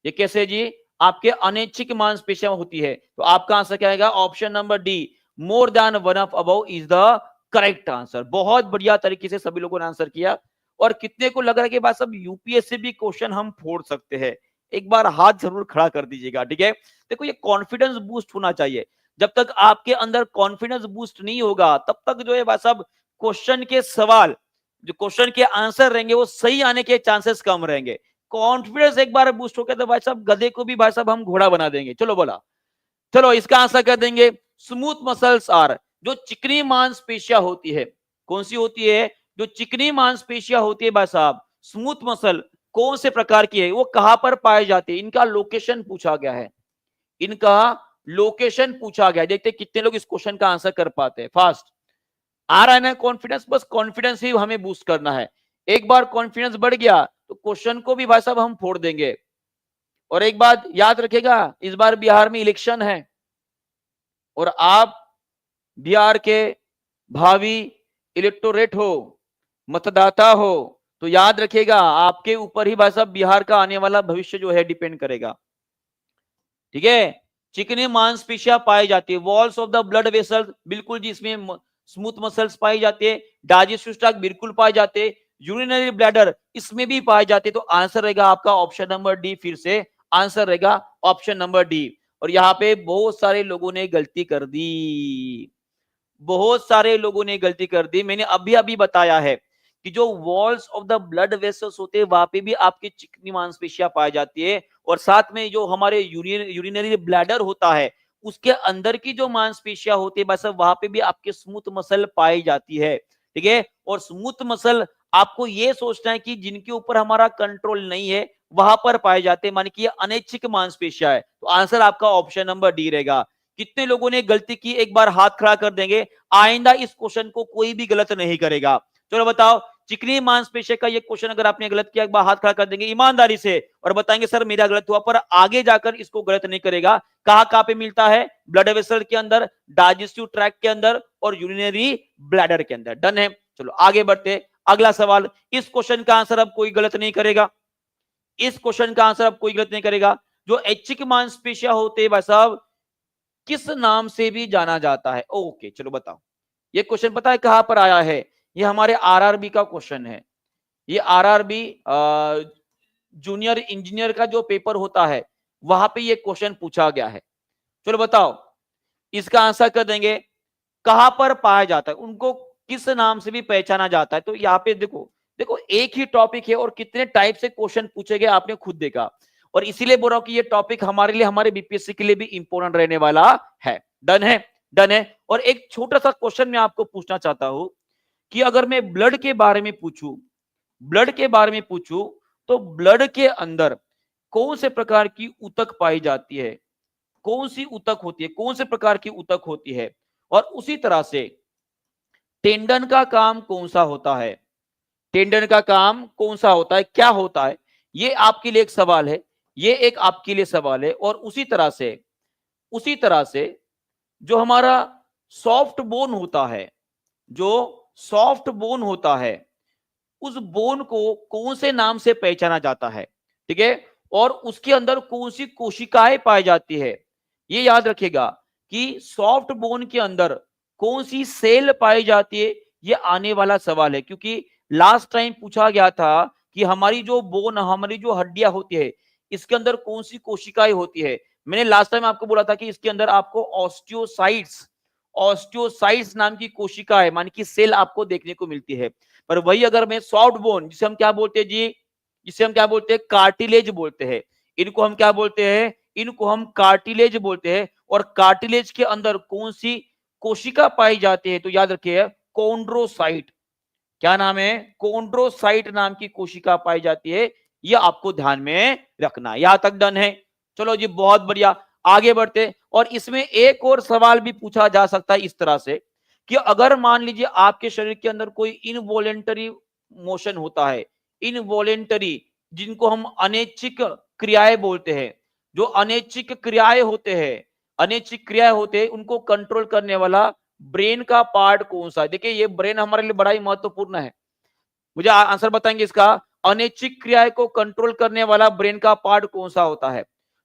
ये कैसे जी आपके अनैच्छिक मांसपेशियां होती है। तो आपका आंसर क्या आएगा, option number D, more than one of above is the correct answer. बहुत बढ़िया तरीके से सभी लोगों ने आंसर किया। और कितने को लग रहा है कि बस अब यूपीएससी भी क्वेश्चन हम फोड़ सकते हैं, एक बार हाथ जरूर खड़ा कर दीजिएगा, ठीक है। देखो ये कॉन्फिडेंस बूस्ट होना चाहिए। जब तक आपके अंदर कॉन्फिडेंस बूस्ट नहीं होगा तब तक जो है बस अब क्वेश्चन के सवाल, जो क्वेश्चन के आंसर रहेंगे वो सही आने के चांसेस कम रहेंगे। कॉन्फिडेंस एक बार बूस्ट हो गया तो भाई साहब गधे को भी भाई साहब हम घोड़ा बना देंगे। चलो बोला, चलो इसका आंसर कर देंगे, स्मूथ मसल्स आर, जो चिकनी मांसपेशियां होती है। कौन सी होती है, जो चिकनी मांसपेशियां होती है भाई साहब, स्मूथ मसल कौन से प्रकार की है, वो कहां पर पाए जाते हैं, इनका लोकेशन पूछा गया है। इनका लोकेशन पूछा गया है। देखते कितने लोग इस क्वेश्चन का आंसर कर पाते हैं। फास्ट आ रहा है ना कॉन्फिडेंस, बस कॉन्फिडेंस ही हमें बूस्ट करना है। एक बार कॉन्फिडेंस बढ़ गया तो क्वेश्चन को भी भाई साहब हम फोड़ देंगे। और एक बात याद रखेगा, इस बार बिहार में इलेक्शन है और आप बिहार के भावी इलेक्टोरेट हो, मतदाता हो, तो याद रखेगा आपके ऊपर ही भाई साहब बिहार का आने वाला भविष्य जो है डिपेंड करेगा, ठीक है। चिकनी मांसपेशियां पाई जाती है, walls of the blood vessels बिल्कुल जी, इसमें स्मूथ मसल्स पाई जाती है। डाइजेस्टिव ट्रैक्ट बिल्कुल पाए जाते हैं। यूरिनरी ब्लैडर इसमें भी पाए जाते हैं। तो आंसर रहेगा आपका ऑप्शन नंबर डी, फिर से आंसर रहेगा ऑप्शन नंबर डी। और यहाँ पे बहुत सारे लोगों ने गलती कर दी, बहुत सारे लोगों ने गलती कर दी। मैंने अभी अभी बताया है कि जो walls of the blood vessels होते हैं वहां पे भी आपकी चिकनी मांसपेशियां पाई जाती है। और साथ में जो हमारे यूरिनरी ब्लैडर होता है उसके अंदर की जो मांसपेशियां होती है बस वहां पे भी आपके स्मूथ मसल पाई जाती है, ठीक है। और स्मूथ मसल आपको ये सोचना है कि जिनके ऊपर हमारा कंट्रोल नहीं है वहां पर पाए जाते हैं, माने कि ये अनैच्छिक मांसपेशियां है। तो आंसर आपका ऑप्शन नंबर डी रहेगा। कितने लोगों ने गलती की एक बार हाथ खड़ा कर देंगे, आइंदा इस क्वेश्चन को कोई भी गलत नहीं करेगा। चलो बताओ, चिकनी मांसपेशियों का ये क्वेश्चन अगर आपने गलत किया एक बार हाथ खड़ा कर देंगे ईमानदारी से और बताएंगे सर मेरा गलत हुआ, पर आगे जाकर इसको गलत नहीं करेगा। कहां पे मिलता है, ब्लड वेसल के अंदर, डाइजेस्टिव ट्रैक्ट के अंदर और यूरिनरी ब्लैडर के अंदर। डन है, चलो आगे बढ़ते। अगला सवाल, इस क्वेश्चन का आंसर अब कोई गलत नहीं करेगा, इस क्वेश्चन का आंसर अब कोई गलत नहीं करेगा। जो ऐच्छिक मांसपेशियां होते हैं भाई साहब किस नाम से भी जाना जाता है। ओके चलो बताओ, ये क्वेश्चन पता है कहां पर आया है, ये हमारे आरआरबी का क्वेश्चन है। ये आरआरबी जूनियर इंजीनियर का जो पेपर होता है वहां पे ये क्वेश्चन पूछा गया है। चलो बताओ, इसका आंसर कर देंगे, कहां पर पाया जाता है, उनको किस नाम से भी पहचाना जाता है। तो यहाँ पे देखो देखो एक ही टॉपिक है और कितने टाइप से क्वेश्चन पूछे गए आपने खुद देखा। और इसीलिए बोल रहा हूं कि ये टॉपिक हमारे लिए, हमारे बीपीएससी के लिए भी इंपॉर्टेंट रहने वाला है। डन है, डन है। और एक छोटा सा क्वेश्चन मैं आपको पूछना चाहता हूं कि अगर मैं ब्लड के बारे में पूछूं, ब्लड के बारे में पूछूं, तो ब्लड के अंदर कौन से प्रकार की ऊतक पाई जाती है, कौन सी ऊतक होती है, कौन से प्रकार की ऊतक होती है। और उसी तरह से टेंडन का काम कौन सा होता है, टेंडन का काम कौन सा होता है, क्या होता है। ये आपके लिए एक सवाल है, ये एक आपके लिए सवाल है। और उसी तरह से जो हमारा सॉफ्ट बोन होता है, जो सॉफ्ट बोन होता है, उस बोन को कौन से नाम से पहचाना जाता है, ठीक है। और उसके अंदर कौन सी कोशिकाएं पाई जाती है, ये याद रखिएगा कि सॉफ्ट बोन के अंदर कौन सी सेल पाई जाती है, ये आने वाला सवाल है। क्योंकि लास्ट टाइम पूछा गया था कि हमारी जो बोन, हमारी जो हड्डियां होती है, इसके अंदर कौन सी कोशिकाएं होती है। मैंने लास्ट टाइम आपको बोला था कि इसके अंदर आपको ऑस्टियोसाइट्स, ऑस्टियोसाइट्स नाम की कोशिकाएं माने कि सेल आपको देखने को मिलती है। पर वही अगर मैं सॉफ्ट बोन, जिसे हम क्या बोलते हैं जी, जिसे हम क्या बोलते हैं, कार्टिलेज बोलते हैं। इनको हम क्या बोलते हैं, इनको हम कार्टिलेज बोलते हैं। और कार्टिलेज के अंदर कौन सी कोशिका पाई जाती है, तो याद रखिए कॉन्ड्रोसाइट। क्या नाम है, कॉन्ड्रोसाइट नाम की कोशिका पाई जाती है। यह आपको ध्यान में रखना है। यहां तक डन है। चलो जी, बहुत बढ़िया, आगे बढ़ते। और इसमें एक और सवाल भी पूछा जा सकता है इस तरह से कि अगर मान लीजिए आपके शरीर के अंदर कोई इनवॉलेंटरी मोशन होता है, इनवॉलेंटरी, जिनको हम अनैच्छिक क्रियाएं बोलते हैं, जो अनैच्छिक क्रियाएं होते हैं, अनैच्छिक क्रियाएं होते हैं, उनको कंट्रोल करने वाला ब्रेन का पार्ट कौन सा है। देखिए ये ब्रेन हमारे लिए बड़ा ही महत्वपूर्ण है। मुझे आंसर बताएंगे इसका, अनैच्छिक क्रियाएं को कंट्रोल करने वाला ब्रेन का पार्ट कौन सा होता है।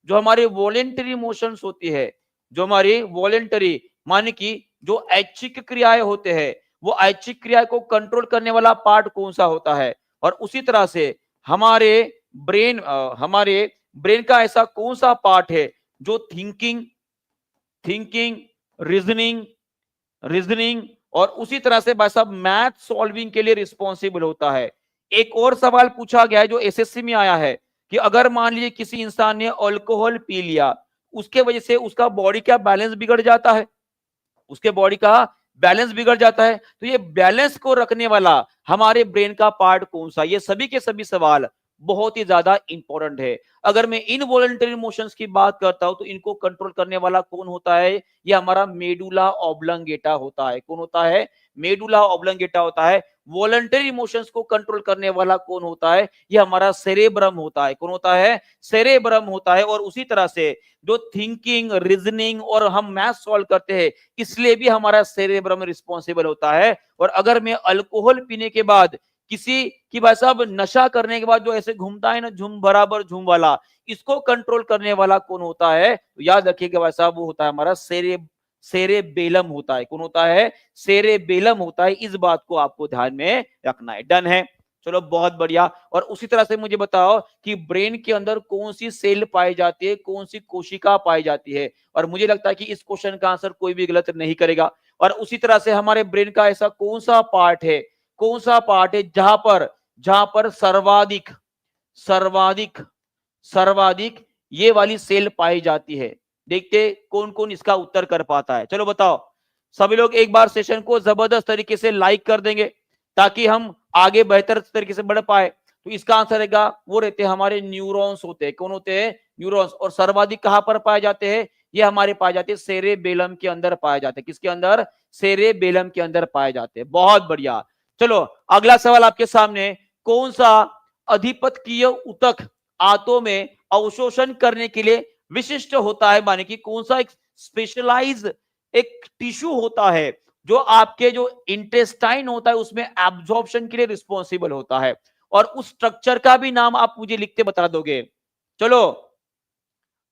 जो हमारी वॉलेंटरी मोशंस होती है, जो हमारी वॉलेंटरी माने कि जो ऐच्छिक क्रियाएं होते हैं, वो ऐच्छिक क्रिया को कंट्रोल करने वाला पार्ट कौन सा होता है। और उसी तरह से हमारे हमारे ब्रेन का ऐसा कौन सा पार्ट है जो थिंकिंग, थिंकिंग, रीजनिंग, रीजनिंग और उसी तरह से भाई साहब मैथ सॉल्विंग के लिए रिस्पॉन्सिबल होता है। एक और सवाल पूछा गया है जो एसएससी में आया है कि अगर मान लीजिए किसी इंसान ने अल्कोहल पी लिया, उसके वजह से उसका बॉडी का बैलेंस बिगड़ जाता है, उसके बॉडी का बैलेंस बिगड़ जाता है। तो ये बैलेंस को रखने वाला हमारे ब्रेन का पार्ट कौन सा। ये सभी के सभी सवाल बहुत ही ज्यादा इंपॉर्टेंट है। अगर मैं इनवॉलंटरी मोशंस की बात करता हूं तो इनको कंट्रोल करने वाला कौन होता है, ये हमारा मेडुला ऑब्लंगेटा होता है। कौन होता है, मेडुला ऑब्लंगेटा होता है। वॉलंटरी इमोशंस को कंट्रोल करने वाला कौन होता है, ये हमारा सेरेब्रम होता है। कौन होता है, सेरेब्रम होता है। और उसी तरह से जो थिंकिंग, रीजनिंग और हम मैथ सॉल्व करते हैं, इसलिए भी हमारा सेरेब्रम रिस्पॉन्सिबल होता है। और अगर मैं अल्कोहल पीने के बाद किसी की भाई साहब नशा करने के बाद जो ऐसे घूमता है ना, झूम बराबर झूम वाला, इसको कंट्रोल करने वाला कौन होता है, तो याद रखिएगा भाई साहब वो होता है हमारा सेरेबेलम होता है। कौन होता है, सेरेबेलम होता है। इस बात को आपको ध्यान में रखना है। डन है, चलो बहुत बढ़िया। और उसी तरह से मुझे बताओ कि ब्रेन के अंदर कौन सी सेल पाई जाती है, कौन सी कोशिका पाई जाती है। और मुझे लगता है कि इस क्वेश्चन का आंसर कोई भी गलत नहीं करेगा। और उसी तरह से हमारे ब्रेन का ऐसा कौन सा पार्ट है, कौन सा पार्ट है जहां पर सर्वाधिक सर्वाधिक सर्वाधिक ये वाली सेल पाई जाती है। देखते कौन कौन इसका उत्तर कर पाता है। चलो बताओ, सभी लोग एक बार सेशन को जबरदस्त तरीके से लाइक कर देंगे ताकि हम आगे बेहतर तरीके से बढ़ पाए। तो इसका आंसर रहेगा, वो रहते हैं हमारे न्यूरॉन्स होते हैं। कौन होते हैं, न्यूरॉन्स। और सर्वाधिक कहां पर पाए जाते हैं, ये हमारे पाए जाते हैं सेरेबेलम के अंदर पाए जाते हैं। किसके अंदर, सेरेबेलम के अंदर पाए जाते हैं। बहुत बढ़िया। चलो अगला सवाल आपके सामने, कौन सा अधिपतकीय ऊतक आंतों में अवशोषण करने के लिए विशिष्ट होता है, माने कि कौन सा एक स्पेशलाइज एक टिश्यू होता है जो आपके जो इंटेस्टाइन होता है उसमें एब्जॉर्प्शन के लिए रिस्पॉन्सिबल होता है। और उस स्ट्रक्चर का भी नाम आप मुझे लिख के बता दोगे। चलो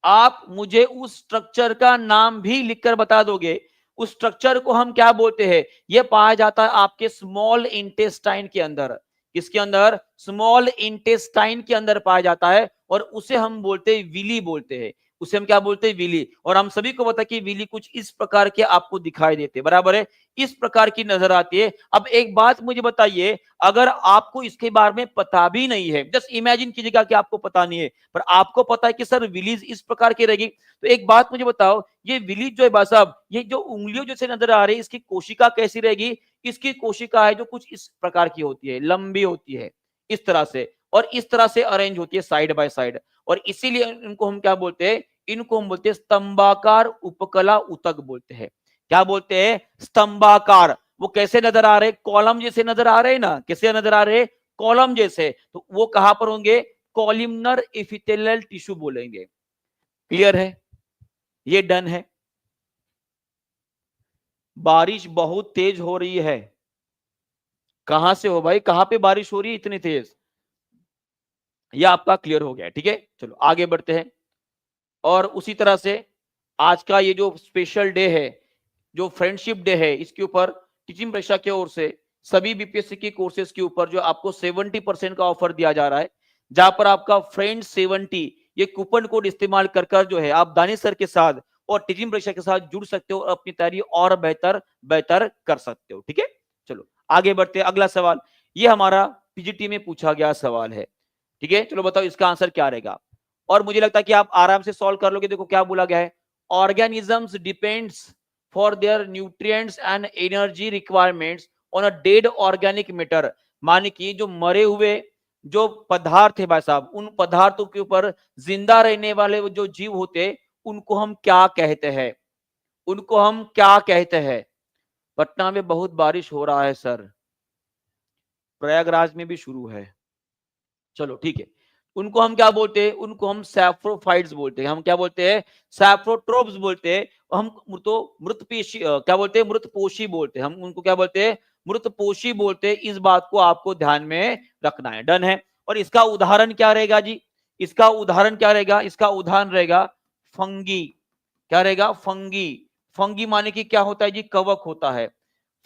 आप मुझे उस स्ट्रक्चर का नाम भी लिखकर बता दोगे। उस स्ट्रक्चर को हम क्या बोलते हैं, यह पाया जाता है आपके स्मॉल इंटेस्टाइन के अंदर। किसके अंदर, स्मॉल इंटेस्टाइन के अंदर पाया जाता है। और उसे हम बोलते हैं विली बोलते हैं। उसे हम क्या बोलते हैं, विली। और हम सभी को पता है कि विली कुछ इस प्रकार के आपको दिखाई देते, बराबर है, इस प्रकार की नजर आती है। अब एक बात मुझे बताइए, अगर आपको इसके बारे में पता भी नहीं है, जस्ट इमेजिन कीजिएगा कि आपको पता नहीं है, पर आपको पता है कि सर विलीज इस प्रकार की रहेगी, तो एक बात मुझे बताओ, ये विलीज जो है भाई साहब, ये जो उंगलियों जैसे नजर आ रही है, इसकी कोशिका कैसी रहेगी? इसकी कोशिका है जो कुछ इस प्रकार की होती है, लंबी होती है इस तरह से, और इस तरह से अरेंज होती है साइड बाय साइड, और इसीलिए इनको हम क्या बोलते हैं, इनको हम बोलते हैं स्तंभाकार उपकला उतक बोलते हैं। क्या बोलते हैं? स्तंभाकार। वो कैसे नजर आ रहे? कॉलम जैसे नजर आ रहे हैं ना, कैसे नजर आ रहे? कॉलम जैसे। तो वो कहां पर होंगे? कॉलिमनर इपिथेलियल टिश्यू बोलेंगे। क्लियर है? ये डन है। बारिश बहुत तेज हो रही है। कहां से हो भाई? कहां पे बारिश हो रही है इतनी तेज? ये आपका क्लियर हो गया, ठीक है। चलो आगे बढ़ते हैं। और उसी तरह से आज का ये जो स्पेशल डे है, जो फ्रेंडशिप डे है, इसके ऊपर टीचिंग परीक्षा की ओर से सभी बीपीएससी की कोर्सेज के ऊपर जो आपको 70% का ऑफर दिया जा रहा है, जहां पर आपका फ्रेंड 70 ये कूपन कोड इस्तेमाल कर कर जो है आप दानिश सर के साथ और टीचिंग परीक्षा के साथ जुड़ सकते हो और अपनी तैयारी और बेहतर बेहतर कर सकते हो, ठीक है। चलो आगे बढ़ते हैं। अगला सवाल, ये हमारा पीजीटी में पूछा गया सवाल है, ठीक है। चलो बताओ इसका आंसर क्या रहेगा, और मुझे लगता है कि आप आराम से सॉल्व कर लोगे। देखो क्या बोला गया है, organisms depends for their nutrients and energy requirements on a dead organic matter. माने कि जो मरे हुए जो पदार्थ है भाई साहब, उन पदार्थों के ऊपर जिंदा रहने वाले जो जीव होते हैं, उनको हम क्या कहते हैं? उनको हम क्या कहते हैं? पटना में बहुत बारिश हो रहा है सर, प्रयागराज में भी शुरू है। चलो ठीक है, उनको हम क्या बोलते हैं? उनको हम सैप्रोफाइट्स बोलते हैं। हम क्या बोलते हैं? सैप्रोट्रोप्स बोलते हैं। हम तो मृतपेशी क्या बोलते हैं? मृतपोषी बोलते हैं। हम उनको क्या बोलते हैं? मृतपोषी बोलते हैं। इस बात को आपको ध्यान में रखना है। डन है। और इसका उदाहरण क्या रहेगा जी? इसका उदाहरण क्या रहेगा? इसका उदाहरण रहेगा फंगी। क्या रहेगा? फंगी। फंगी माने कि क्या होता है जी? कवक होता है।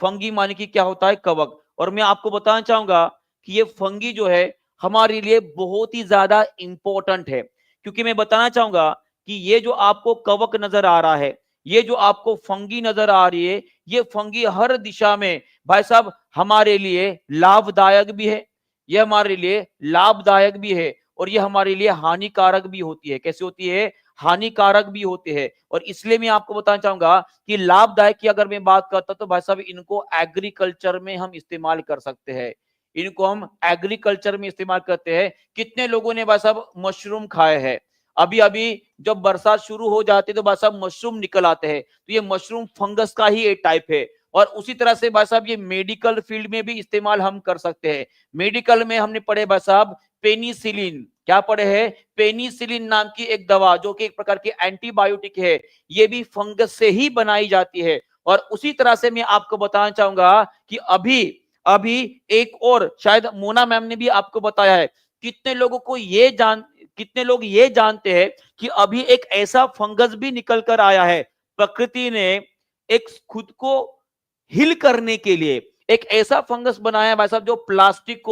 फंगी माने कि क्या होता है? कवक। और मैं आपको बताना चाहूंगा कि ये फंगी जो है हमारे लिए बहुत ही ज्यादा इंपॉर्टेंट है, क्योंकि मैं बताना चाहूंगा कि ये जो आपको कवक नजर आ रहा है, ये जो आपको फंगी नजर आ रही है, ये फंगी हर दिशा में भाई साहब हमारे लिए लाभदायक भी है, ये हमारे लिए लाभदायक भी है, और ये हमारे लिए हानिकारक भी होती है। कैसे होती है? हानिकारक भी होते हैं। और इसलिए मैं आपको बताना चाहूंगा कि लाभदायक की अगर मैं बात करता तो भाई साहब इनको एग्रीकल्चर में हम इस्तेमाल कर सकते हैं। इनको हम एग्रीकल्चर में इस्तेमाल करते हैं। कितने लोगों ने भाई साहब मशरूम खाए हैं? अभी अभी जब बरसात शुरू हो जाती है तो भाई साहब मशरूम निकल आते हैं, तो ये मशरूम फंगस का ही एक टाइप है। और उसी तरह से भाई साहब ये मेडिकल फील्ड में भी इस्तेमाल हम कर सकते हैं। मेडिकल में हमने पढ़े भाई साहब पेनिसिलिन। क्या पढ़े हैं? पेनिसिलिन नाम की एक दवा जो कि एक प्रकार की एंटीबायोटिक है, ये भी फंगस से ही बनाई जाती है। और उसी तरह से मैं आपको बताना चाहूंगा कि अभी अभी एक और शायद मोना मैम ने भी आपको बताया है। कितने लोगों को कितने लोग ये जानते हैं कि अभी एक ऐसा फंगस भी निकल कर आया है, प्रकृति ने एक खुद को हिल करने के लिए एक ऐसा फंगस बनाया है भाई साहब जो प्लास्टिक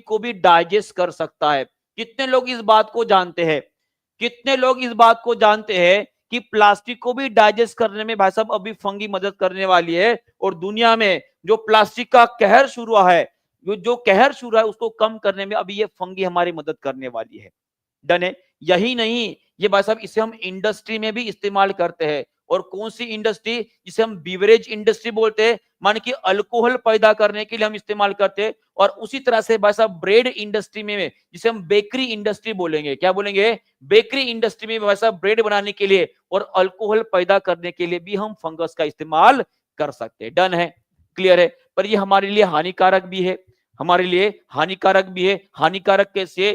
को भी डाइजेस्ट कर सकता है। कितने लोग इस बात को जानते हैं? कितने लोग इस बात को जानते हैं कि प्लास्टिक को भी डाइजेस्ट करने में भाई साहब अभी फंगी मदद करने वाली है? और दुनिया में जो प्लास्टिक का कहर शुरू हुआ है, जो कहर शुरू है, उसको कम करने में अभी ये फंगी हमारी मदद करने वाली है। डन है। यही नहीं, ये भाई साहब इसे हम इंडस्ट्री में भी इस्तेमाल करते हैं। और कौन सी इंडस्ट्री? जिसे हम बीवरेज इंडस्ट्री बोलते हैं, मान कि अल्कोहल पैदा करने के लिए हम इस्तेमाल करते हैं। और उसी तरह से भाई साहब ब्रेड इंडस्ट्री में, जिसे हम बेकरी इंडस्ट्री बोलेंगे, क्या बोलेंगे? बेकरी इंडस्ट्री में भाई साहब ब्रेड बनाने के लिए और अल्कोहल पैदा करने के लिए भी हम फंगस का इस्तेमाल कर सकते हैं। डन है, क्लियर है। पर ये हमारे लिए हानिकारक भी है, हमारे लिए हानिकारक भी है। हानिकारक कैसे?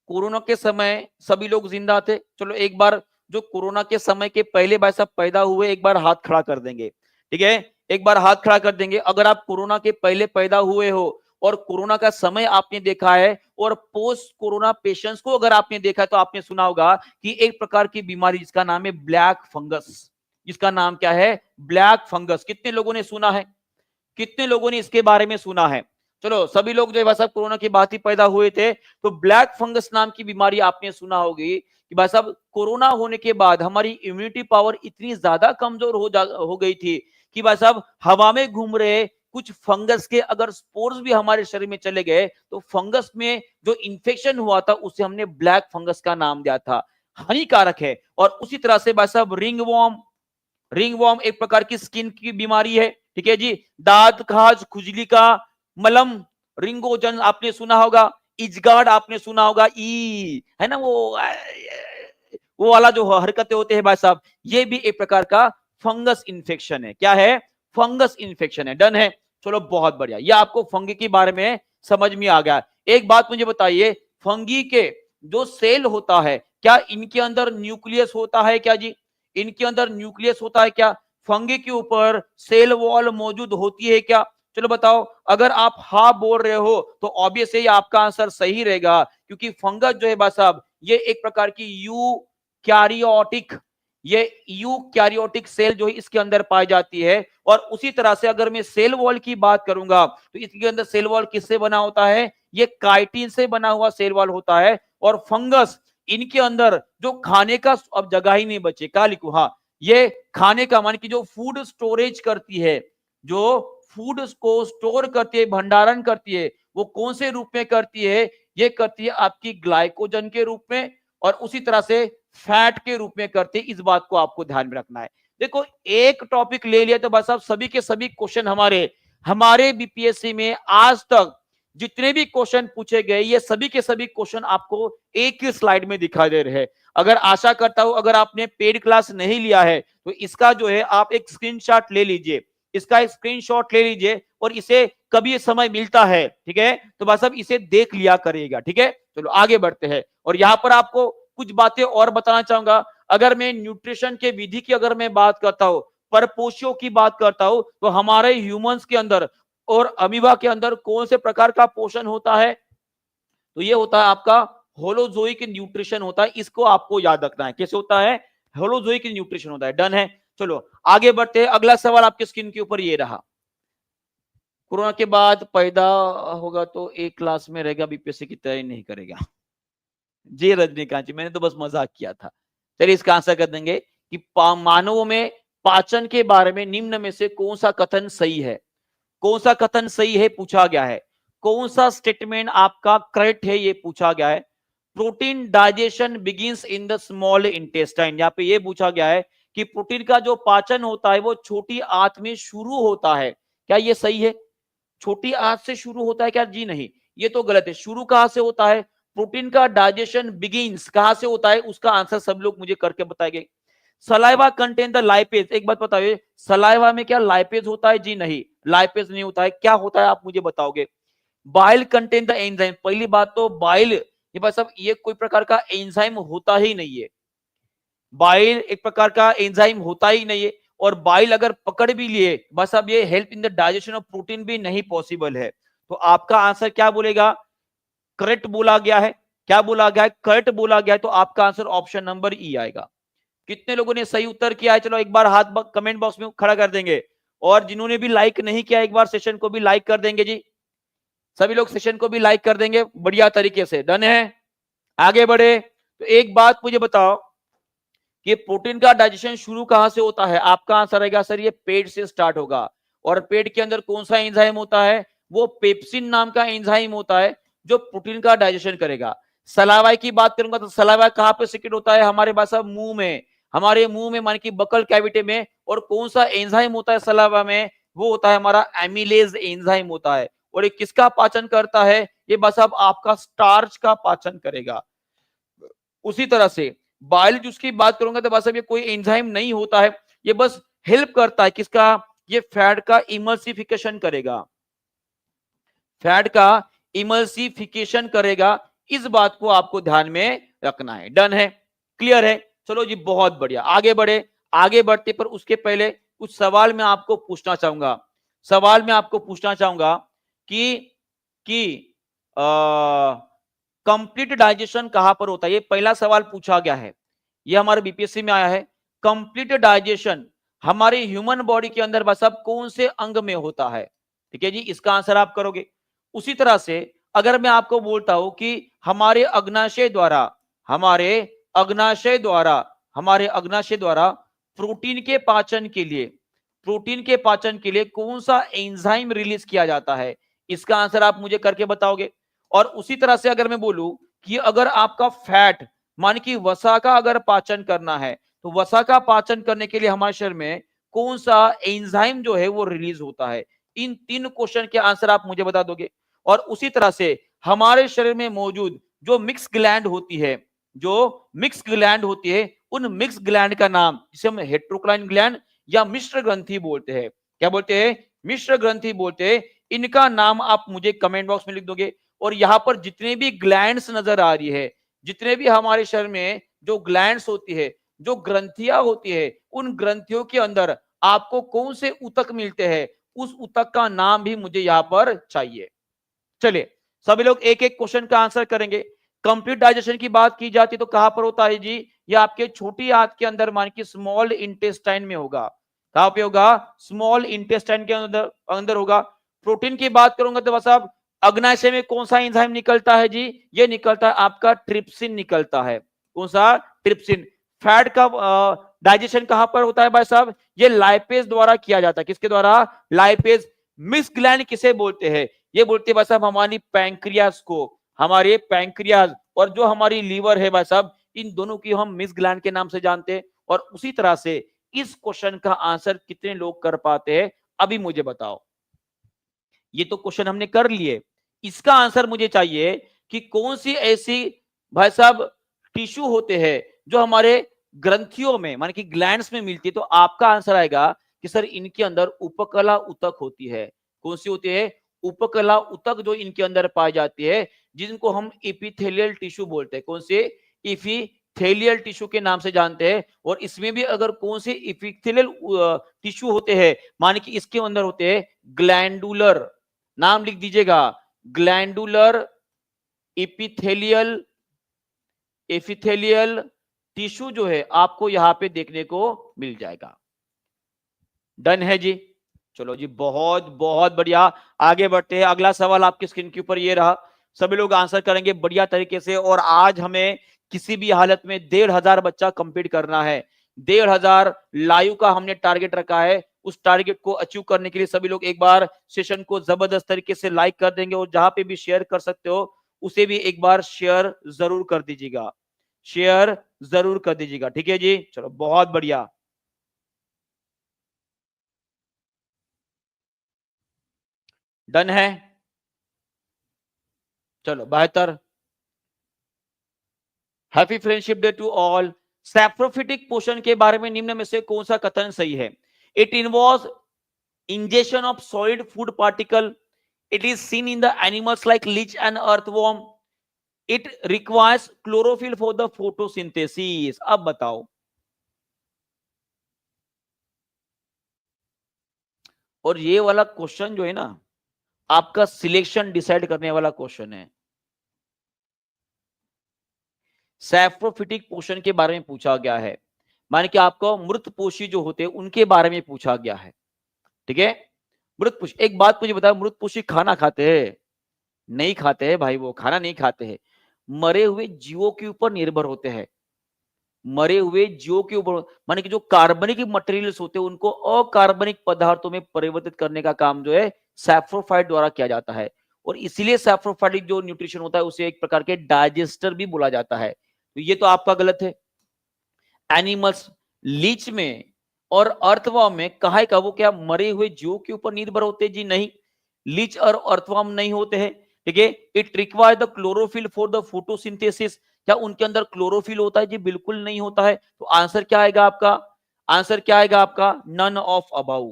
कोरोना के समय सभी लोग जिंदा थे। चलो एक बार जो कोरोना के समय के पहले भाई साहब पैदा हुए, एक बार हाथ खड़ा कर देंगे, ठीक है। एक बार हाथ खड़ा कर देंगे अगर आप कोरोना के पहले पैदा हुए हो और कोरोना का समय आपने देखा है, और पोस्ट कोरोना पेशेंट्स को अगर आपने देखा है, तो आपने सुना होगा कि एक प्रकार की बीमारी जिसका नाम है ब्लैक फंगस। जिसका नाम क्या है? Black fungus. कितने लोगों ने सुना है? कितने लोगों ने इसके बारे में सुना है? चलो सभी लोग जो है कोरोना की बात ही पैदा हुए थे, तो ब्लैक फंगस नाम की बीमारी आपने सुना होगी कि कि भाई साहब कोरोना होने के बाद हमारी इम्यूनिटी पावर इतनी ज्यादा कमजोर हो गई थी कि भाई साहब हवा में घूम रहे कुछ फंगस के अगर स्पोर्स भी हमारे शरीर में चले गए तो फंगस में जो इन्फेक्शन हुआ था उसे हमने ब्लैक फंगस का नाम दिया था, हानिकारक है। और उसी तरह से भाई साहब रिंग वॉर्म एक प्रकार की स्किन की बीमारी है, ठीक है जी। दांत खाज खुजली का मलम, रिंगोजन आपने सुना होगा, इजगार्ड आपने सुना होगा, ई है ना वो वाला जो हरकतें होते हैं भाई साहब, ये भी एक प्रकार का फंगस इन्फेक्शन है। क्या है? फंगस इन्फेक्शन है। डन है, चलो बहुत बढ़िया, ये आपको फंगी के बारे में समझ में आ गया। एक बात मुझे बताइए, फंगी के जो सेल होता है क्या इनके अंदर न्यूक्लियस होता है क्या जी? इनके अंदर न्यूक्लियस होता है क्या? फंगी के ऊपर सेल वॉल मौजूद होती है क्या? चलो बताओ। अगर आप हाँ बोल रहे हो तो ऑब्वियसली आपका आंसर सही रहेगा, क्योंकि फंगस जो है भाई साहब ये एक प्रकार की यूकैरियोटिक सेल जो है इसके अंदर पाई जाती है। और उसी तरह से अगर मैं सेल वॉल की बात करूंगा तो इसके अंदर सेल वॉल किससे बना होता है? ये काइटिन से बना हुआ सेल वॉल होता है। और फंगस इनके अंदर जो खाने का अब जगह ही नहीं बचे, क्या लिखूं? हाँ, ये खाने का मान की जो फूड स्टोरेज करती है, जो फूड को स्टोर करती है, भंडारण करती है, वो कौन से रूप में करती है? ये करती है आपकी ग्लाइकोजन के रूप में और उसी तरह से फैट के रूप में करते हैं। इस बात को आपको ध्यान में रखना है। देखो, एक टॉपिक ले लिया तो बस अब सभी के सभी क्वेश्चन हमारे बीपीएससी में आज तक जितने भी क्वेश्चन पूछे गए ये सभी के सभी क्वेश्चन आपको एक ही स्लाइड में दिखाई दे रहे हैं। अगर आशा करता हूं अगर आपने पेड क्लास नहीं लिया है तो इसका जो है आप एक स्क्रीनशॉट ले लीजिए, इसका एक स्क्रीनशॉट ले लीजिए और इसे कभी समय मिलता है, ठीक है, तो बस अब इसे देख लिया करिएगा, ठीक है। चलो आगे बढ़ते हैं। और यहां पर आपको कुछ बातें और बताना चाहूंगा। अगर मैं न्यूट्रिशन के विधि की अगर मैं बात करता हूं, परपोषियों की बात करता हूं, तो हमारे ह्यूमंस के अंदर और अमीबा के अंदर कौन से प्रकार का पोषण होता है? तो ये होता है आपका होलोजोइक न्यूट्रिशन होता है। इसको आपको याद रखना है, कैसे होता है? होलोजोइक न्यूट्रिशन होता है। डन है, चलो आगे बढ़ते हैं। अगला सवाल आपके स्क्रीन के ऊपर ये रहा। कोरोना के बाद पैदा होगा तो एक क्लास में रहेगा, बीपीएससी की तैयारी नहीं करेगा। जी रजनीकांत जी, मैंने तो बस मजाक किया था। चलिए इसका आंसर कर देंगे कि मानवों में पाचन के बारे में निम्न में से कौन सा कथन सही है? कौन सा कथन सही है पूछा गया है। कौन सा स्टेटमेंट आपका करेक्ट है ये पूछा गया है। Protein digestion begins in the small intestine, यहाँ पे ये पूछा गया है कि प्रोटीन का जो पाचन होता है वो छोटी आंत में शुरू होता है, क्या ये सही है? छोटी आंत से शुरू होता है क्या? जी नहीं, ये तो गलत है। शुरू कहां से होता है? प्रोटीन का डाइजेशन बिगिंस कहां से होता है? उसका आंसर सब लोग मुझे करके बताएंगे। सलाइवा कंटेन द लाइपेज, एक बात बताइए, सलाइवा में क्या लाइपेज होता है? जी नहीं, लाइपेज नहीं होता है। क्या होता है आप मुझे बताओगे? बाइल कंटेन द एंजाइम, पहली बात तो बाइल ये बस अब ये कोई प्रकार का एंजाइम होता ही नहीं है। बाइल एक प्रकार का एंजाइम होता ही नहीं है। और बाइल अगर पकड़ भी लिए बस अब ये help in the digestion of protein भी नहीं पॉसिबल है। तो आपका आंसर क्या बोलेगा? करेक्ट बोला गया है। क्या बोला गया है? करेक्ट बोला गया है। तो आपका आंसर ऑप्शन नंबर ई आएगा। कितने लोगों ने सही उत्तर किया है? चलो एक बार हाथ कमेंट बॉक्स में खड़ा कर देंगे। और जिन्होंने भी लाइक नहीं किया एक बार सेशन को भी लाइक कर देंगे जी। सभी लोग सेशन को भी लाइक कर देंगे बढ़िया तरीके से। डन है, आगे बढ़े। तो एक बात मुझे बताओ कि प्रोटीन का डाइजेशन शुरू कहां से होता है? आपका आंसर रहेगा सर ये पेट से स्टार्ट होगा। और पेट के अंदर कौन सा एंजाइम होता है? वो पेप्सिन नाम का एंजाइम होता है जो प्रोटीन का डाइजेशन करेगा। सलाइवा की बात करूंगा तो सलाइवा कहां पे सिक्रेट होता है? हमारे पास मुंह में, हमारे मुंह में मान की बकल कैविटी में। और कौन सा एंजाइम होता है सलाइवा में? वो होता है हमारा एमिलेज एंजाइम होता है। और ये किसका पाचन करता है? ये बस अब आपका स्टार्च का पाचन करेगा। उसी तरह से बाइल जूस की बात करूंगा तो बस अब ये कोई एंजाइम नहीं होता है, ये बस हेल्प करता है किसका? ये फैट का इमल्सिफिकेशन करेगा, फैट का इमल्सिफिकेशन करेगा। इस बात को आपको ध्यान में रखना है। डन है, क्लियर है? चलो जी बहुत बढ़िया, आगे बढ़े। आगे बढ़ते पर उसके पहले कुछ सवाल मैं आपको पूछना चाहूंगा। सवाल मैं आपको पूछना चाहूंगा कि कंप्लीट डाइजेशन कहां पर होता है? ये पहला सवाल पूछा गया है, ये हमारे बीपीएससी में आया है। कंप्लीट डाइजेशन हमारे ह्यूमन बॉडी के अंदर बस अब कौन से अंग में होता है? ठीक है जी, इसका आंसर आप करोगे। उसी तरह से अगर मैं आपको बोलता हूं कि हमारे अग्नाशय द्वारा, हमारे अग्नाशय द्वारा, हमारे अग्नाशय द्वारा प्रोटीन के पाचन के लिए, प्रोटीन के पाचन के लिए कौन सा एंजाइम रिलीज किया जाता है? इसका आंसर आप मुझे करके बताओगे। और उसी तरह से अगर मैं बोलूं कि अगर आपका फैट, मान कि वसा का अगर पाचन करना है, तो वसा का पाचन करने के लिए हमारे शरीर में कौन सा एंजाइम जो है वो रिलीज होता है? इन 3 क्वेश्चन के आंसर आप मुझे बता दोगे। और उसी तरह से हमारे शरीर में मौजूद जो मिक्स ग्लैंड होती है, जो मिक्स ग्लैंड होती है, उन मिक्स ग्लैंड का नाम, जिसे हम हेट्रोक्लाइन ग्लैंड या मिश्र ग्रंथि बोलते हैं। क्या बोलते हैं? मिश्र ग्रंथि बोलते हैं। इनका नाम आप मुझे कमेंट बॉक्स में लिख दोगे। और यहां पर जितने भी ग्लैंड्स नजर आ रही है, जितने भी हमारे शरीर में जो ग्लैंड्स होती है, जो ग्रंथियां होती है, उन ग्रंथियों के अंदर आपको कौन से ऊतक मिलते हैं, उस ऊतक का नाम भी मुझे यहां पर चाहिए। चलिए सभी लोग एक एक क्वेश्चन का आंसर करेंगे। कंप्लीट डाइजेशन की बात की जाती तो कहां पर होता है जी? ये आपके छोटी आंत के अंदर, मान की स्मॉल इंटेस्टाइन में होगा। कहां पे होगा? स्मॉल इंटेस्टाइन के अंदर अंदर होगा। प्रोटीन की बात करूंगा तो बस आप, अग्नाशय में कौन सा एंजाइम निकलता है जी? ये निकलता है आपका ट्रिप्सिन निकलता है। कौन सा? ट्रिप्सिन। फैट का डाइजेशन कहां पर होता है भाई साहब? ये लाइपेज द्वारा किया जाता है। किसके द्वारा? लाइपेज। मिस ग्लैंड किसे बोलते हैं? ये बोलते हैं भाई साहब हमारी पैंक्रियाज को, हमारे पैंक्रियाज। और जो हमारी लीवर है भाई साहब, इन दोनों की हम मिस ग्लैंड के नाम से जानते हैं। और उसी तरह से इस क्वेश्चन का आंसर कितने लोग कर पाते हैं, अभी मुझे बताओ। ये तो क्वेश्चन हमने कर लिए, इसका आंसर मुझे चाहिए कि कौन सी ऐसी भाई साहब टिश्यू होते हैं जो हमारे ग्रंथियों में, मान की ग्लैंड्स में मिलती है। तो आपका आंसर आएगा कि सर इनके अंदर उपकला ऊतक होती है। कौन सी होती है? उपकला ऊतक जो इनके अंदर पाई जाती है, जिनको हम इपिथेलियल टिश्यू बोलते हैं। कौन से? इपिथेलियल टिश्यू के नाम से जानते हैं। और इसमें भी अगर कौन से इपिथेलियल टिश्यू होते हैं, मान कि इसके अंदर होते हैं ग्लैंडुलर, नाम लिख दीजिएगा, ग्लैंडुलर इपिथेलियल, एपिथेलियल टिश्यू जो है आपको यहां पे देखने को मिल जाएगा। डन है जी? चलो जी, बहुत बहुत बढ़िया। आगे बढ़ते हैं। अगला सवाल आपकी स्क्रीन के ऊपर ये रहा। सभी लोग आंसर करेंगे बढ़िया तरीके से। और आज हमें किसी भी हालत में 1500 बच्चा कंप्लीट करना है। 1500 लाइव का हमने टारगेट रखा है। उस टारगेट को अचीव करने के लिए सभी लोग एक बार सेशन को जबरदस्त तरीके से लाइक कर देंगे। और जहां पे भी शेयर कर सकते हो उसे भी एक बार शेयर जरूर कर दीजिएगा, शेयर जरूर कर दीजिएगा। ठीक है जी? चलो बहुत बढ़िया। डन है? चलो बेहतर। Happy friendship day to all. Saprophytic पोषण के बारे में निम्न में से कौन सा कथन सही है? It involves ingestion of solid food particle. It is seen in the animals like leech and earthworm. It requires chlorophyll for the photosynthesis. अब बताओ। और ये वाला क्वेश्चन जो है ना, आपका सिलेक्शन डिसाइड करने वाला क्वेश्चन है। सैप्रोफिटिक पोषण के बारे में पूछा गया है, माने कि आपको मृतपोषी जो होते हैं उनके बारे में पूछा गया है। ठीक है? मृतपोषी, एक बात मुझे बताओ, मृतपोषी खाना खाते हैं? नहीं खाते हैं भाई, वो खाना नहीं खाते हैं। मरे हुए जीवों के ऊपर निर्भर होते हैं। मरे हुए जीवों के ऊपर, माने कि जो कार्बनिक मटेरियल्स होते हैं उनको अकार्बनिक पदार्थों में परिवर्तित करने का काम जो है सैप्रोफाइट द्वारा किया जाता है। और इसीलिए सैप्रोफाइटिक जो न्यूट्रिशन होता है उसे एक प्रकार के डाइजेस्टर भी बोला जाता है। तो ये तो आपका गलत है। एनिमल्स, लीच में और अर्थवर्म में कहा है का वो क्या मरे हुए जीवों के ऊपर निर्भर होते? जी नहीं, लीच और अर्थवर्म नहीं होते हैं। ठीक है? It require the chlorophyll for the photosynthesis. क्या उनके अंदर क्लोरोफिल होता है? जी बिल्कुल नहीं होता है। तो आंसर क्या आएगा आपका? आंसर क्या आएगा आपका? None of above.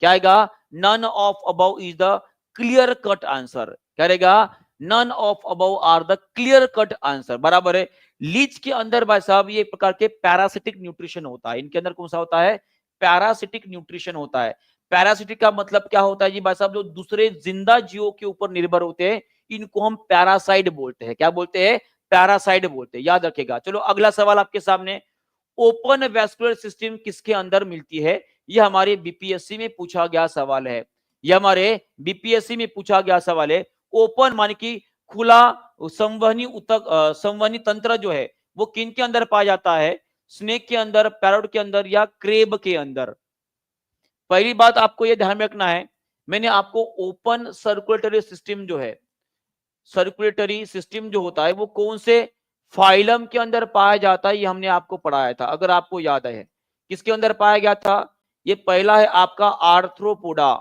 क्या आएगा? None of above is the clear cut answer. क्या रहेगा? None of above are the clear cut answer. बराबर है। लीच के अंदर भाई साहब ये एक प्रकार के पैरासिटिक न्यूट्रिशन होता है। इनके अंदर कौन सा होता है? पैरासिटिक न्यूट्रिशन होता है। पैरासिटिक का मतलब क्या होता है जी भाई साहब? जो दूसरे जिंदा जीवों के ऊपर निर्भर होते हैं इनको हम पैरासाइट बोलते हैं। क्या बोलते हैं? पैरासाइट बोलते हैं। याद रखेगा। चलो अगला सवाल आपके सामने। ओपन वेस्कुलर सिस्टम किसके अंदर मिलती है? यह हमारे बीपीएससी में पूछा गया सवाल है। यह हमारे बीपीएससी में पूछा गया सवाल है। ओपन माने कि खुला संवहनी ऊतक, संवहनी तंत्र जो है वो किन के अंदर पाया जाता है? स्नेक के अंदर, पैरोट के अंदर या क्रेब के अंदर। पहली बात आपको यह ध्यान में रखना है, मैंने आपको ओपन सर्कुलेटरी सिस्टम जो है, सर्कुलेटरी सिस्टम जो होता है वो कौन से फाइलम के अंदर पाया जाता है, ये हमने आपको पढ़ाया था, अगर आपको याद है। किसके अंदर पाया गया था? ये पहला है आपका आर्थ्रोपोडा।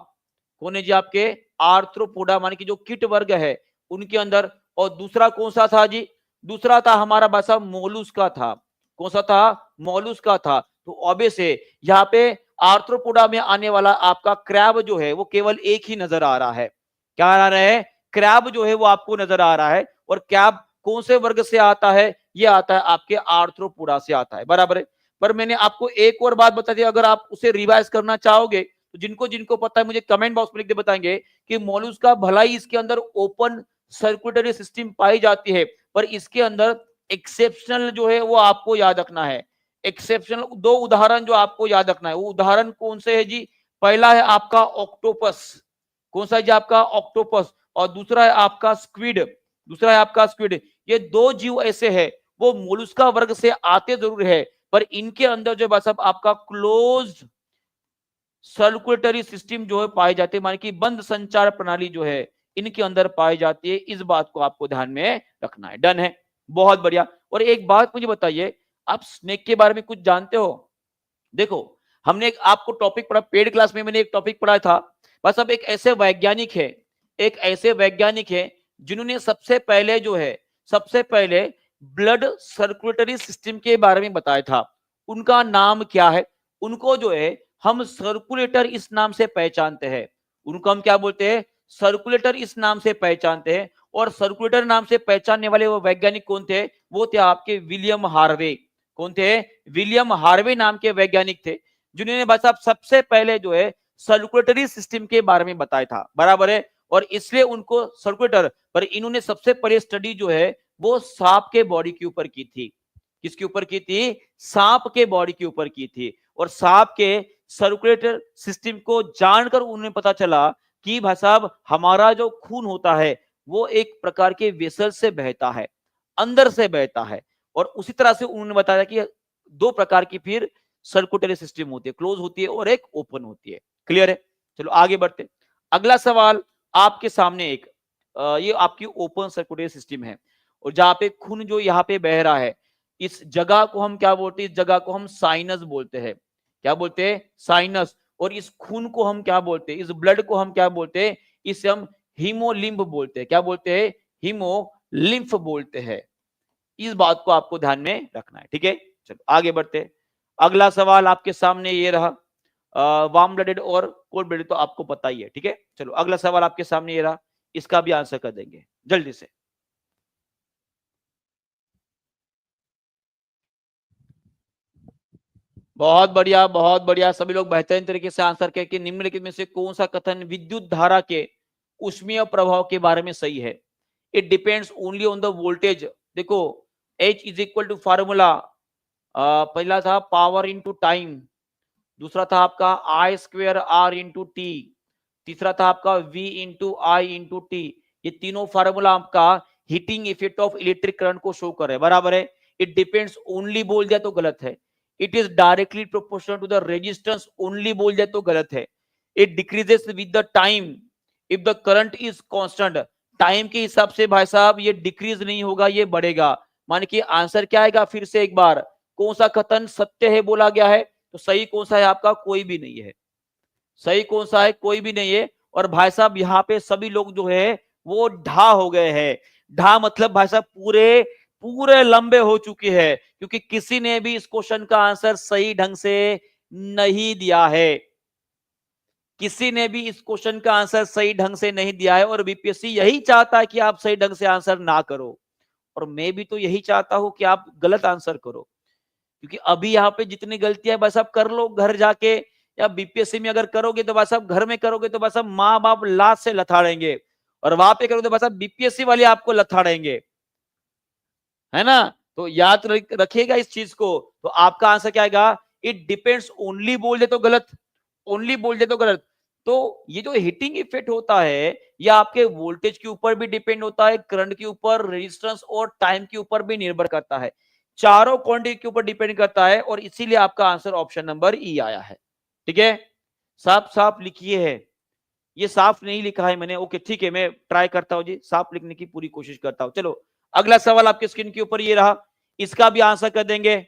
कौन है जी? आपके आर्थ्रोपोडा, माने कि जो कीट वर्ग है उनके अंदर। और दूसरा कौन सा था जी? दूसरा था हमारा भाषा मोलुस्का था। कौन सा था? मोलुस्का था। तो ऑब्वियस है यहाँ पे आर्थ्रोपोडा में आने वाला आपका क्रैब जो है वो केवल एक ही नजर आ रहा है। क्या आ रहा है? क्रैब जो है वो आपको नजर आ रहा है। और क्रैब कौन से वर्ग से आता है? ये आता है आपके आर्थ्रोपोडा से आता है, बराबर है। पर मैंने आपको एक और बात बता दी, अगर आप उसे रिवाइज करना चाहोगे तो जिनको जिनको पता है मुझे कमेंट बॉक्स में लिख के बताएंगे कि मोलुस्का भला ही इसके अंदर ओपन सर्कुलेटरी सिस्टम पाई जाती है, पर इसके अंदर एक्सेप्शनल जो है वो आपको याद रखना है। एक्सेप्शनल दो उदाहरण जो आपको याद रखना है, वो उदाहरण कौन से है जी? पहला है आपका ऑक्टोपस। कौन सा है जी? आपका ऑक्टोपस। और दूसरा है आपका स्क्विड। दूसरा है आपका स्क्विड। ये दो जीव ऐसे हैं, वो मोलुस्का वर्ग से आते जरूर है, पर इनके अंदर जो बस आपका क्लोज्ड सर्कुलेटरी सिस्टम जो है पाए जाते हैं, माने कि बंद संचार प्रणाली जो है इनके अंदर पाई जाती है। इस बात को आपको ध्यान में रखना है। डन है, बहुत बढ़िया। और एक बात मुझे बताइए, आप स्नेक के बारे में कुछ जानते हो? देखो, हमने एक आपको टॉपिक पढ़ा पेड क्लास में, मैंने एक टॉपिक पढ़ा था। बस अब एक ऐसे वैज्ञानिक है, एक ऐसे वैज्ञानिक है जिन्होंने सबसे पहले जो है, सबसे पहले ब्लड सर्कुलेटरी सिस्टम के बारे में बताया था। उनका नाम क्या है? उनको जो है हम सर्कुलेटर इस नाम से पहचानते हैं। उनको हम क्या बोलते हैं? सर्कुलेटर इस नाम से पहचानते हैं। और सर्कुलेटर नाम से पहचानने वाले वो वैज्ञानिक कौन थे? वो थे आपके विलियम हार्वे। कौन थे? विलियम हार्वे नाम के वैज्ञानिक थे, जिन्होंने बस आप सबसे पहले जो है सर्कुलेटरी सिस्टम के बारे में बताया था, बराबर है। और इसलिए उनको सर्कुलेटर, पर इन्होंने सबसे पहले स्टडी जो है वो सांप के बॉडी के ऊपर की थी। किसके ऊपर की थी? सांप के बॉडी के ऊपर की थी। और सांप के सर्कुलेटर सिस्टम को जानकर उन्हें पता चला कि भाई साहब हमारा जो खून होता है वो एक प्रकार के वेसल से बहता है, अंदर से बहता है। और उसी तरह से उन्होंने बताया कि दो प्रकार की फिर सर्कुलेटरी सिस्टम होती है, क्लोज होती है और एक ओपन होती है। क्लियर है? चलो आगे बढ़ते। अगला सवाल आपके सामने एक ये आपकी ओपन सर्कुलेटरी सिस्टम है, और जहां पे खून जो यहाँ पे बह रहा है, इस जगह को हम क्या बोलते हैं? इस जगह को हम साइनस बोलते हैं। क्या बोलते हैं? साइनस। और इस खून को हम क्या बोलते हैं? इस ब्लड को हम क्या बोलते हैं? इसे हम हीमोलिम्फ बोलते हैं। क्या बोलते हैं? हीमोलिम्फ बोलते हैं। इस बात को आपको ध्यान में रखना है, ठीक है। चलो आगे बढ़ते। अगला सवाल आपके सामने ये रहा, वार्म ब्लडेड और कोल्ड ब्लडेड तो आपको पता ही है, ठीक है। चलो अगला सवाल आपके सामने ये रहा, इसका भी आंसर कर देंगे जल्दी से। बहुत बढ़िया, बहुत बढ़िया। सभी लोग बेहतरीन तरीके से आंसर किया कि निम्नलिखित में से कौन सा कथन विद्युत धारा के ऊष्मीय प्रभाव के बारे में सही है? It depends only on the voltage. देखो, H is equal to formula, पहला था पावर इंटू टाइम, दूसरा था आपका I square R into T, तीसरा था आपका V into I into T. ये तीनों फार्मूला आपका heating effect of electric current को शो कर रहे हैं, बराबर है। इट डिपेंड्स ओनली बोल दिया तो गलत है। It is directly proportional to the resistance only बोल दिया तो गलत है। It decreases with the time if the current is constant. Time के हिसाब से भाई साहब ये डिक्रीज नहीं होगा, ये बढ़ेगा। मान कि आंसर क्या आएगा? फिर से एक बार, कौन सा कथन सत्य है बोला गया है? तो सही कौन सा है आपका? कोई भी नहीं है। सही कौन सा है? कोई भी नहीं है। और भाई साहब यहाँ पे सभी लोग जो है वो ढा हो गए हैं। ढा मतलब भाई साहब पूरे पूरे लंबे हो चुके हैं, क्योंकि किसी ने भी इस क्वेश्चन का आंसर सही ढंग से नहीं दिया है। किसी ने भी इस क्वेश्चन का आंसर सही ढंग से नहीं दिया है, और बीपीएससी यही चाहता है कि आप सही ढंग से आंसर ना करो। और मैं भी तो यही चाहता हूं कि आप गलत आंसर करो, क्योंकि अभी यहाँ पे जितनी गलतियां बस आप कर लो घर जाके, या बीपीएससी में अगर करोगे तो बस आप घर में करोगे तो बस आप माँ बाप लात से लथाड़ेंगे, और वहां पे करोगे तो बस आप बीपीएससी वाले आपको लथाड़ेंगे, है ना। तो याद रखिएगा इस चीज को। तो आपका आंसर क्या आएगा? इट डिपेंड्स ओनली बोल दे तो गलत, ओनली बोल दे तो गलत। तो ये जो हीटिंग इफेक्ट होता है ये आपके वोल्टेज के ऊपर भी डिपेंड होता है, करंट के ऊपर, रेजिस्टेंस और टाइम के ऊपर भी निर्भर करता है। चारों क्वांटिटी के ऊपर डिपेंड करता है और इसीलिए आपका आंसर ऑप्शन नंबर ई आया है। ठीक है, साफ साफ लिखिए है, ये साफ नहीं लिखा है मैंने, ओके ठीक है, मैं ट्राई करता हूं जी, साफ लिखने की पूरी कोशिश करता हूं। चलो अगला सवाल आपके स्क्रीन के ऊपर ये रहा, इसका भी आंसर कर देंगे।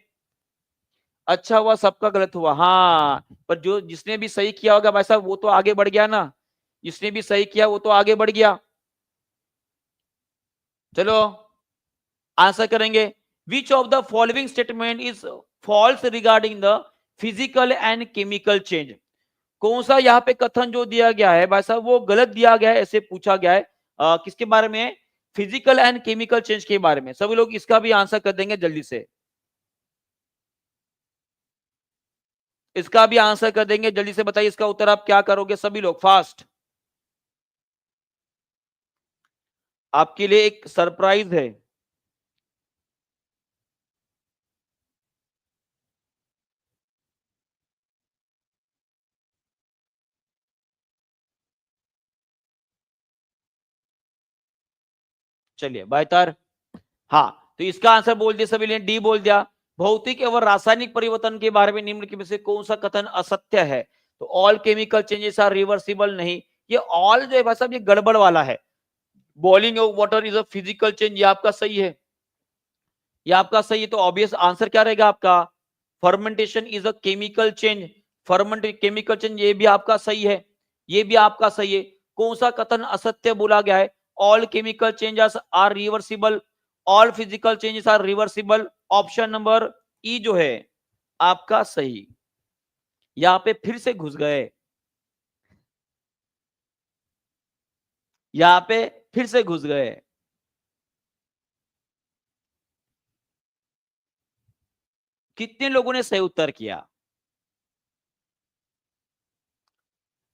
अच्छा हुआ सबका गलत हुआ, हाँ, पर जो जिसने भी सही किया होगा भाई साहब वो तो आगे बढ़ गया ना, जिसने भी सही किया वो तो आगे बढ़ गया। चलो आंसर करेंगे, which of the following statement is false regarding the physical and chemical change. कौन सा यहाँ पे कथन जो दिया गया है भाई साहब वो गलत दिया गया है, ऐसे पूछा गया है। किसके बारे में, फिजिकल एंड केमिकल चेंज के बारे में। सभी लोग इसका भी आंसर कर देंगे जल्दी से, इसका भी आंसर कर देंगे जल्दी से, बताइए इसका उत्तर आप क्या करोगे सभी लोग फास्ट। आपके लिए एक सरप्राइज है। चलिए बायतार, हाँ तो इसका आंसर बोल दिया सभी ने, डी बोल दिया। भौतिक एवं रासायनिक परिवर्तन के बारे में निम्न में से कौन सा कथन असत्य है, तो all chemical changes are reversible नहीं, ये ऑल जो है भाई साहब ये गड़बड़ वाला है। Boiling of water is a physical change, ये आपका सही है, ये आपका सही है, तो ऑब्वियस आंसर क्या रहेगा आपका, fermentation is a chemical change, ferment chemical change, ये भी आपका सही है, ये भी आपका सही है। कौन सा कथन असत्य बोला गया है, all chemical changes are reversible, all physical changes are reversible, option number E जो है आपका सही। यहां पे फिर से घुस गए, यहां पे फिर से घुस गए। कितने लोगों ने सही उत्तर किया,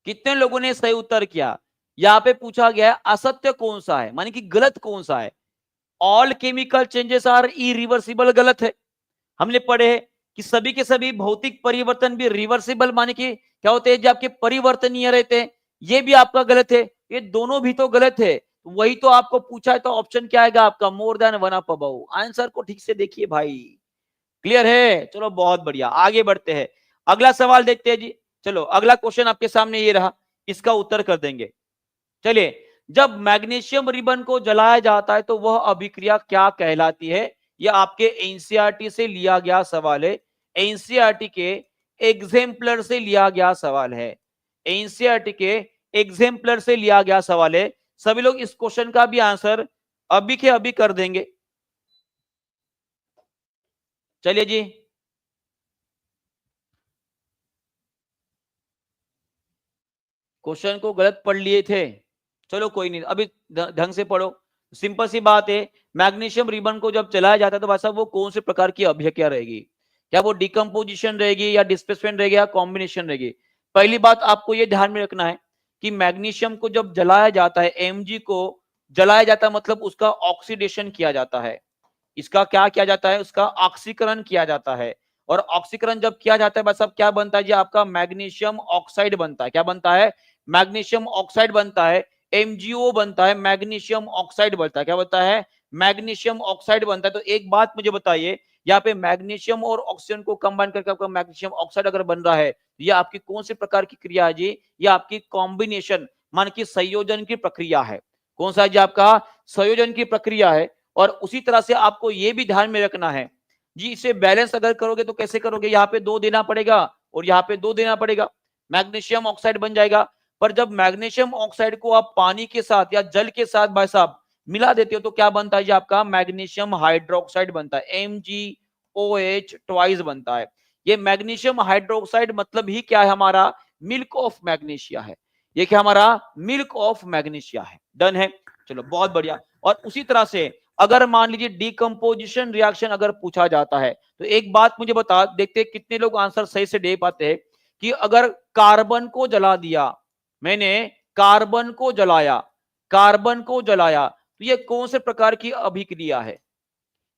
कितने लोगों ने सही उत्तर किया। यहां पे पूछा गया है असत्य कौन सा है, माने कि गलत कौन सा है। All chemical changes are irreversible गलत है, हमने पढ़े हैं कि सभी के सभी भौतिक परिवर्तन भी रिवर्सिबल माने कि क्या होते हैं, जो आपके परिवर्तनीय रहते हैं, ये भी आपका गलत है, ये दोनों भी तो गलत है। वही तो आपको पूछा है, तो ऑप्शन क्या आएगा आपका, more than one up above. Answer को ठीक से देखिए भाई, क्लियर है। चलो बहुत बढ़िया, आगे बढ़ते हैं, अगला सवाल देखते हैं जी। चलो अगला क्वेश्चन आपके सामने ये रहा, इसका उत्तर कर देंगे। चलिए, जब मैग्नीशियम रिबन को जलाया जाता है तो वह अभिक्रिया क्या कहलाती है, यह आपके एनसीईआरटी से लिया गया सवाल है, एनसीईआरटी के एग्जाम्पलर से लिया गया सवाल है, एनसीईआरटी के एग्जाम्पलर से लिया गया सवाल है। सभी लोग इस क्वेश्चन का भी आंसर अभी के अभी कर देंगे। चलिए जी, क्वेश्चन को गलत पढ़ लिए थे, चलो कोई नहीं, अभी ढंग से पढ़ो। सिंपल सी बात है, मैग्नीशियम रिबन को जब चलाया जाता है तो भाई साहब वो कौन से प्रकार की अभिक्रिया रहेगी, क्या वो डिकम्पोजिशन रहेगी या डिस्प्लेसमेंट रहेगी या कॉम्बिनेशन रहेगी। पहली बात आपको ये ध्यान में रखना है कि मैग्नीशियम को जब जलाया जाता है, एमजी को जलाया जाता है मतलब उसका ऑक्सीडेशन किया जाता है, इसका क्या किया जाता है, उसका ऑक्सीकरण किया जाता है। और ऑक्सीकरण जब किया जाता है बस अब क्या बनता है जी, आपका मैग्नीशियम ऑक्साइड बनता है, क्या बनता है, मैग्नीशियम ऑक्साइड बनता है, एमजीओ बनता है, मैग्नीशियम ऑक्साइड बनता है, क्या बनता है, मैग्नीशियम ऑक्साइड बनता है। तो एक बात मुझे बताइए, यहाँ पे मैग्नीशियम और ऑक्सीजन को कंबाइन करके आपका मैग्नीशियम ऑक्साइड अगर बन रहा है, ये आपकी कौन सी प्रकार की क्रिया है जी, ये आपकी कॉम्बिनेशन मान की संयोजन की प्रक्रिया है। कौन सा जी, आपका संयोजन की प्रक्रिया है। और उसी तरह से आपको यह भी ध्यान में रखना है जी, इसे बैलेंस अगर करोगे तो कैसे करोगे, यहाँ पे 2 देना पड़ेगा और यहाँ पे 2 देना पड़ेगा, मैग्नीशियम ऑक्साइड बन जाएगा। पर जब मैग्नीशियम ऑक्साइड को आप पानी के साथ या जल के साथ भाई साहब मिला देते हो तो क्या बनता है जी, आपका मैग्नीशियम हाइड्रोक्साइड बनता है, MgOH ट्वाइस बनता है। ये मैग्नीशियम हाइड्रोक्साइड मतलब ही क्या है, हमारा मिल्क ऑफ मैग्नीशिया है, ये क्या हमारा मिल्क ऑफ मैग्नीशिया है। डन है, चलो बहुत बढ़िया। और उसी तरह से अगर मान लीजिए डिकम्पोजिशन रिएक्शन अगर पूछा जाता है तो एक बात मुझे बता देखते हैं कितने लोग आंसर सही से दे पाते हैं, कि अगर कार्बन को जला दिया, मैंने कार्बन को जलाया, कार्बन को जलाया, तो ये कौन से प्रकार की अभिक्रिया है,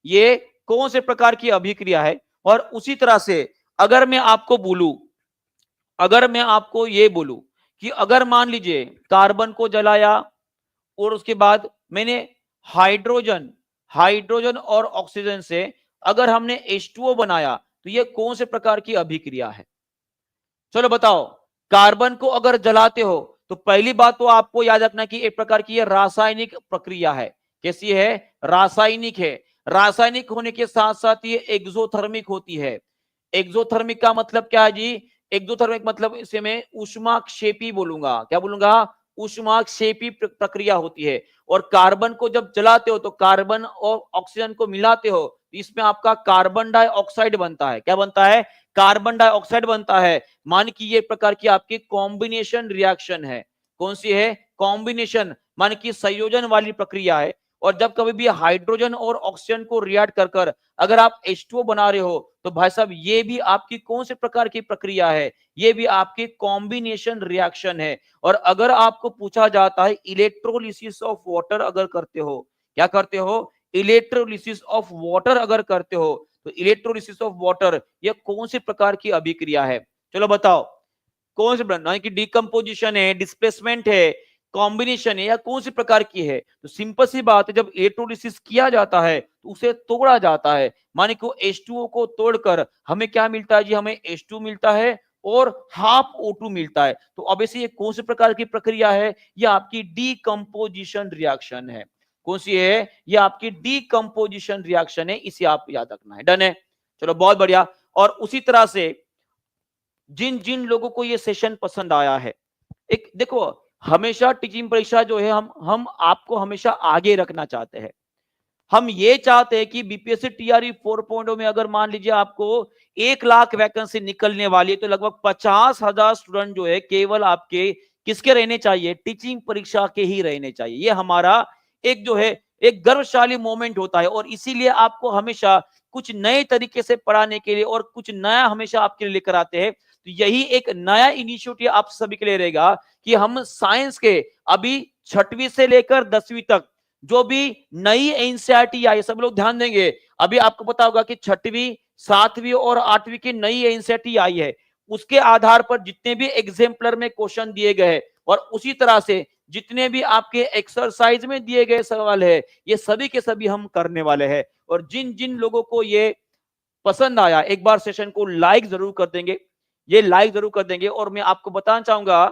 ये कौन से प्रकार की अभिक्रिया है। और उसी तरह से अगर मैं आपको बोलूं, अगर मैं आपको ये बोलूं कि अगर मान लीजिए कार्बन को जलाया और उसके बाद मैंने हाइड्रोजन, हाइड्रोजन और ऑक्सीजन से अगर हमने H2O बनाया तो ये कौन से प्रकार की अभिक्रिया है? चलो बताओ। कार्बन को अगर जलाते हो तो पहली बात तो आपको याद रखना कि एक प्रकार की ये रासायनिक प्रक्रिया है। कैसी है? रासायनिक है। रासायनिक होने के साथ साथ ये एक्सोथर्मिक होती है। एक्सोथर्मिक का मतलब क्या है जी? एक्सोथर्मिक मतलब इसे मैं ऊष्माक्षेपी बोलूंगा। क्या बोलूंगा? ऊष्माक्षेपी प्रक्रिया होती है। और कार्बन को जब जलाते हो तो कार्बन और ऑक्सीजन को मिलाते हो, इसमें आपका कार्बन डाइऑक्साइड बनता है। क्या बनता है? कार्बन डाइऑक्साइड बनता है। मान कि ये प्रकार की आपकी कॉम्बिनेशन रिएक्शन है। कौन सी है? कॉम्बिनेशन, मान की संयोजन वाली प्रक्रिया है। और जब कभी भी हाइड्रोजन और ऑक्सीजन को रिएक्ट कर कर अगर आप H2O बना रहे हो तो भाई साहब ये भी आपकी कौन से प्रकार की प्रक्रिया है? ये भी आपकी कॉम्बिनेशन रिएक्शन है। और अगर आपको पूछा जाता है इलेक्ट्रोलिसिस ऑफ वाटर अगर करते हो, क्या करते हो? इलेक्ट्रोलिसिस ऑफ वाटर अगर करते हो तो इलेक्ट्रोलिसिस ऑफ वाटर ये कौन सी प्रकार की अभिक्रिया है? चलो बताओ। कौन से ब्रह्मांड की डिकम्पोजिशन है, डिस्प्लेसमेंट है, कॉम्बिनेशन है, या कौन सी प्रकार की है? तो सिंपल सी बात है, जब इलेक्ट्रोलिसिस किया जाता है तो उसे तोड़ा जाता है। माने को H2O को तोड़कर हमें क्या मिलता है जी? हमें H2 मिलता है और हाफ O2 मिलता है। तो अब ये कौन से प्रकार की प्रक्रिया है? ये आपकी डीकम्पोजिशन रिएक्शन है। कौन सी है? ये आपकी डीकम्पोजिशन रिएक्शन है। इसे आप याद रखना है। डन है? चलो बहुत बढ़िया। और उसी तरह से जिन जिन लोगों को ये सेशन पसंद आया है, एक देखो, हमेशा टीचिंग परीक्षा जो है हम आपको हमेशा आगे रखना चाहते हैं। हम ये चाहते हैं कि बीपीएससी टीआरई 4.0 में अगर मान लीजिए आपको 1 लाख वैकेंसी निकलने वाली है तो लगभग 50,000 स्टूडेंट जो है केवल आपके किसके रहने चाहिए? टीचिंग परीक्षा के ही रहने चाहिए। ये हमारा एक जो है एक गर्वशाली मोमेंट होता है। और इसीलिए आपको हमेशा कुछ नए तरीके से पढ़ाने के लिए और कुछ नया हमेशा आपके लिए लेकर आते हैं। तो यही एक नया इनिशिएटिव आप सभी के लिए रहेगा कि हम साइंस के अभी 6वीं से लेकर 10वीं तक जो भी नई एनसीईआरटी आई, सब लोग ध्यान देंगे। अभी आपको पता होगा कि 6वीं, 7वीं और 8वीं की नई एनसीईआरटी आई है। उसके आधार पर जितने भी एग्जाम्पलर में क्वेश्चन दिए गए और उसी तरह से जितने भी आपके एक्सरसाइज में दिए गए सवाल है, ये सभी के सभी हम करने वाले हैं। और जिन जिन लोगों को ये पसंद आया एक बार सेशन को लाइक जरूर कर देंगे। ये लाइक जरूर कर देंगे। और मैं आपको बताना चाहूंगा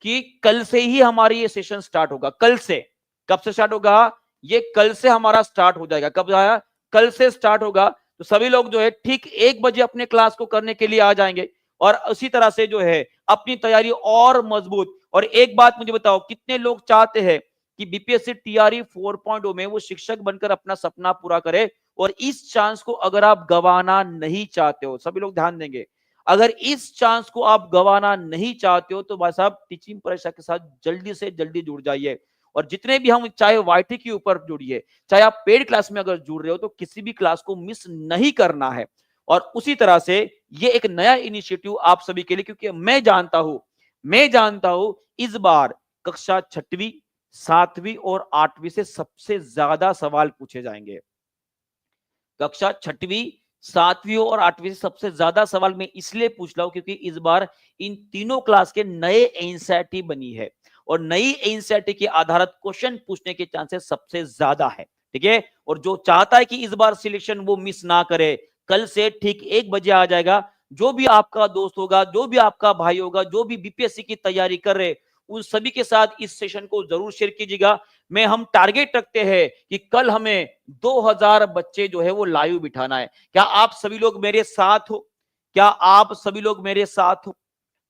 कि कल से ही हमारी ये सेशन स्टार्ट होगा। कल से। कब से स्टार्ट होगा? ये कल से हमारा स्टार्ट हो जाएगा। कब आया? कल से स्टार्ट होगा। तो सभी लोग जो है ठीक 1 बजे अपने क्लास को करने के लिए आ जाएंगे और उसी तरह से जो है अपनी तैयारी और मजबूत। और एक बात मुझे बताओ, कितने लोग चाहते हैं कि बीपीएससी टीआरई 4.0 में वो शिक्षक बनकर अपना सपना पूरा करे? और इस चांस को अगर आप गवाना नहीं चाहते हो, सभी लोग ध्यान देंगे, अगर इस चांस को आप गवाना नहीं चाहते हो तो भाई साहब टीचिंग परीक्षा के साथ जल्दी से जल्दी जुड़ जाइए। और जितने भी हम, चाहे वाईटी के ऊपर जुड़िए, चाहे आप पेड क्लास में अगर जुड़ रहे हो, तो किसी भी क्लास को मिस नहीं करना है। और उसी तरह से ये एक नया इनिशिएटिव आप सभी के लिए, क्योंकि मैं जानता हूं इस बार कक्षा 6वीं, 7वीं और 8वीं से सबसे ज्यादा सवाल पूछे जाएंगे। कक्षा 6वीं, 7वीं और 8वीं से सबसे ज्यादा सवाल मैं इसलिए पूछ रहा हूं क्योंकि इस बार इन तीनों क्लास के नए एनसीईआरटी बनी है और नई एनसीईआरटी के आधारित क्वेश्चन पूछने के चांसेस सबसे ज्यादा है। ठीक है? और जो चाहता है कि इस बार सिलेक्शन वो मिस ना करे, कल से ठीक 1 बजे आ जाएगा। जो भी आपका दोस्त होगा, जो भी आपका भाई होगा, जो भी बीपीएससी की तैयारी कर रहे, उन सभी के साथ इस सेशन को जरूर शेयर कीजिएगा। में हम टारगेट रखते हैं कि कल हमें 2000 बच्चे जो है वो लाइव बिठाना है। क्या आप सभी लोग मेरे साथ हो? क्या आप सभी लोग मेरे साथ हो?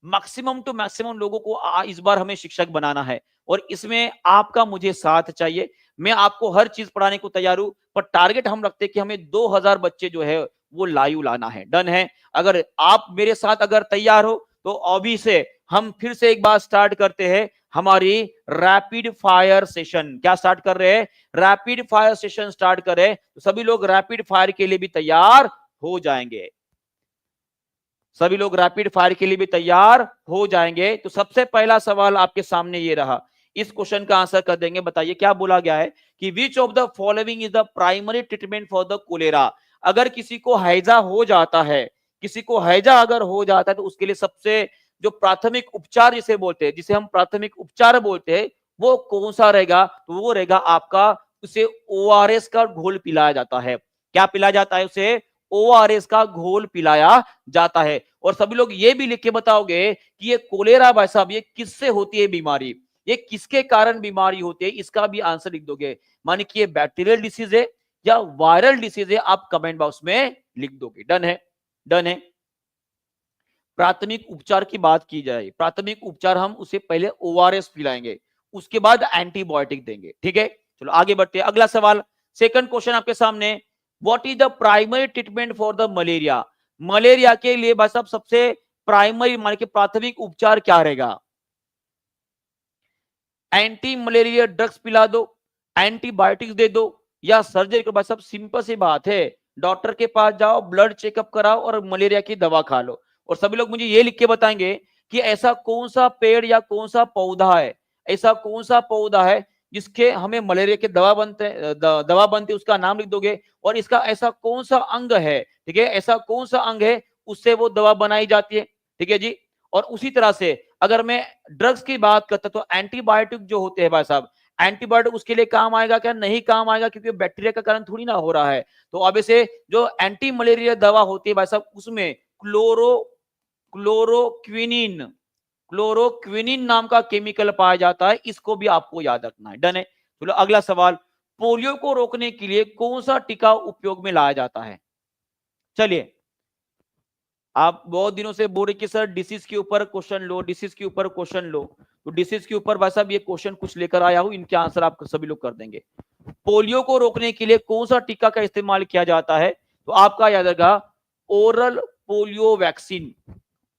मैक्सिमम टू मैक्सिमम लोगों को इस बार हमें शिक्षक बनाना है और इसमें आपका मुझे साथ चाहिए। मैं आपको हर चीज पढ़ाने को तैयार हूं, पर टारगेट हम रखते हैं कि हमें 2000 बच्चे जो है वो लाइव लाना है। डन है? अगर आप मेरे साथ अगर तैयार हो तो अभी से हम फिर से एक बार स्टार्ट करते हैं हमारी रैपिड फायर सेशन। क्या स्टार्ट कर रहे हैं? रैपिड फायर सेशन स्टार्ट कर रहे हैं। तो सभी लोग रैपिड फायर के लिए भी तैयार हो जाएंगे। सभी लोग रैपिड फायर के लिए भी तैयार हो जाएंगे। तो सबसे पहला सवाल आपके सामने ये रहा। इस क्वेश्चन का आंसर कर देंगे। बताइए क्या बोला गया है कि which of the following is the primary treatment for the cholera. अगर किसी को हैजा हो जाता है, किसी को हैजा अगर हो जाता है तो उसके लिए सबसे जो प्राथमिक उपचार जिसे बोलते हैं, जिसे हम प्राथमिक उपचार बोलते हैं, वो कौन सा रहेगा? तो वो रहेगा आपका, उसे ओआरएस का घोल पिलाया जाता है। क्या पिलाया जाता है? उसे ORS का घोल पिलाया जाता है। और सभी लोग ये भी लिख के बताओगे कि ये कोलेरा भाई साहब ये किससे होती है बीमारी, ये किसके कारण बीमारी होती है, इसका भी आंसर लिख दोगे। माने कि ये बैक्टीरियल डिसीज है या वायरल डिसीज है, आप कमेंट बॉक्स में लिख दोगे। डन है, डन है। प्राथमिक उपचार की बात की जाए, प्राथमिक उपचार हम उसे पहले ORS पिलाएंगे, उसके बाद एंटीबायोटिक देंगे। ठीक है, चलो आगे बढ़ते हैं। अगला सवाल, सेकंड क्वेश्चन आपके सामने, what is the primary treatment for the malaria. Malaria के लिए भाई साहब सबसे प्राइमरी मान के प्राथमिक उपचार क्या रहेगा? एंटी मलेरिया ड्रग्स पिला दो, एंटीबायोटिक्स दे दो, या सर्जरी करो। भाई साहब सिंपल सी बात है, डॉक्टर के पास जाओ, ब्लड चेकअप कराओ और मलेरिया की दवा खा लो। और सभी लोग मुझे ये लिख के बताएंगे कि ऐसा कौन सा पेड़ या कौन सा पौधा है, ऐसा कौन सा पौधा है जिसके हमें मलेरिया के दवा बनते दवा बनती है, उसका नाम लिख दोगे। और इसका ऐसा कौन सा अंग है, ठीक है, ऐसा कौन सा अंग है उससे वो दवा बनाई जाती है। ठीक है जी। और उसी तरह से अगर मैं ड्रग्स की बात करता तो एंटीबायोटिक जो होते हैं भाई साहब, एंटीबायोटिक उसके लिए काम आएगा क्या? नहीं काम आएगा, क्योंकि बैक्टीरिया का कारण थोड़ी ना हो रहा है। तो अब इसे जो एंटी मलेरिया दवा होती है भाई साहब, उसमें क्लोरोक्विनिन क्लोरोक्विनिन नाम का केमिकल पाया जाता है, इसको भी आपको याद रखना है। डन है। चलो अगला सवाल, पोलियो को रोकने के लिए कौन सा टीका उपयोग में लाया जाता है? चलिए, आप बहुत दिनों से बोल रहे कि सर डिसीज के ऊपर क्वेश्चन लो, डिसीज के ऊपर क्वेश्चन लो, तो डिसीज के ऊपर भाई साहब ये क्वेश्चन कुछ लेकर आया हूं, इनके आंसर आप सभी लोग कर देंगे। पोलियो को रोकने के लिए कौन सा टीका का इस्तेमाल किया जाता है? तो आपका याद रहेगा oral polio vaccine,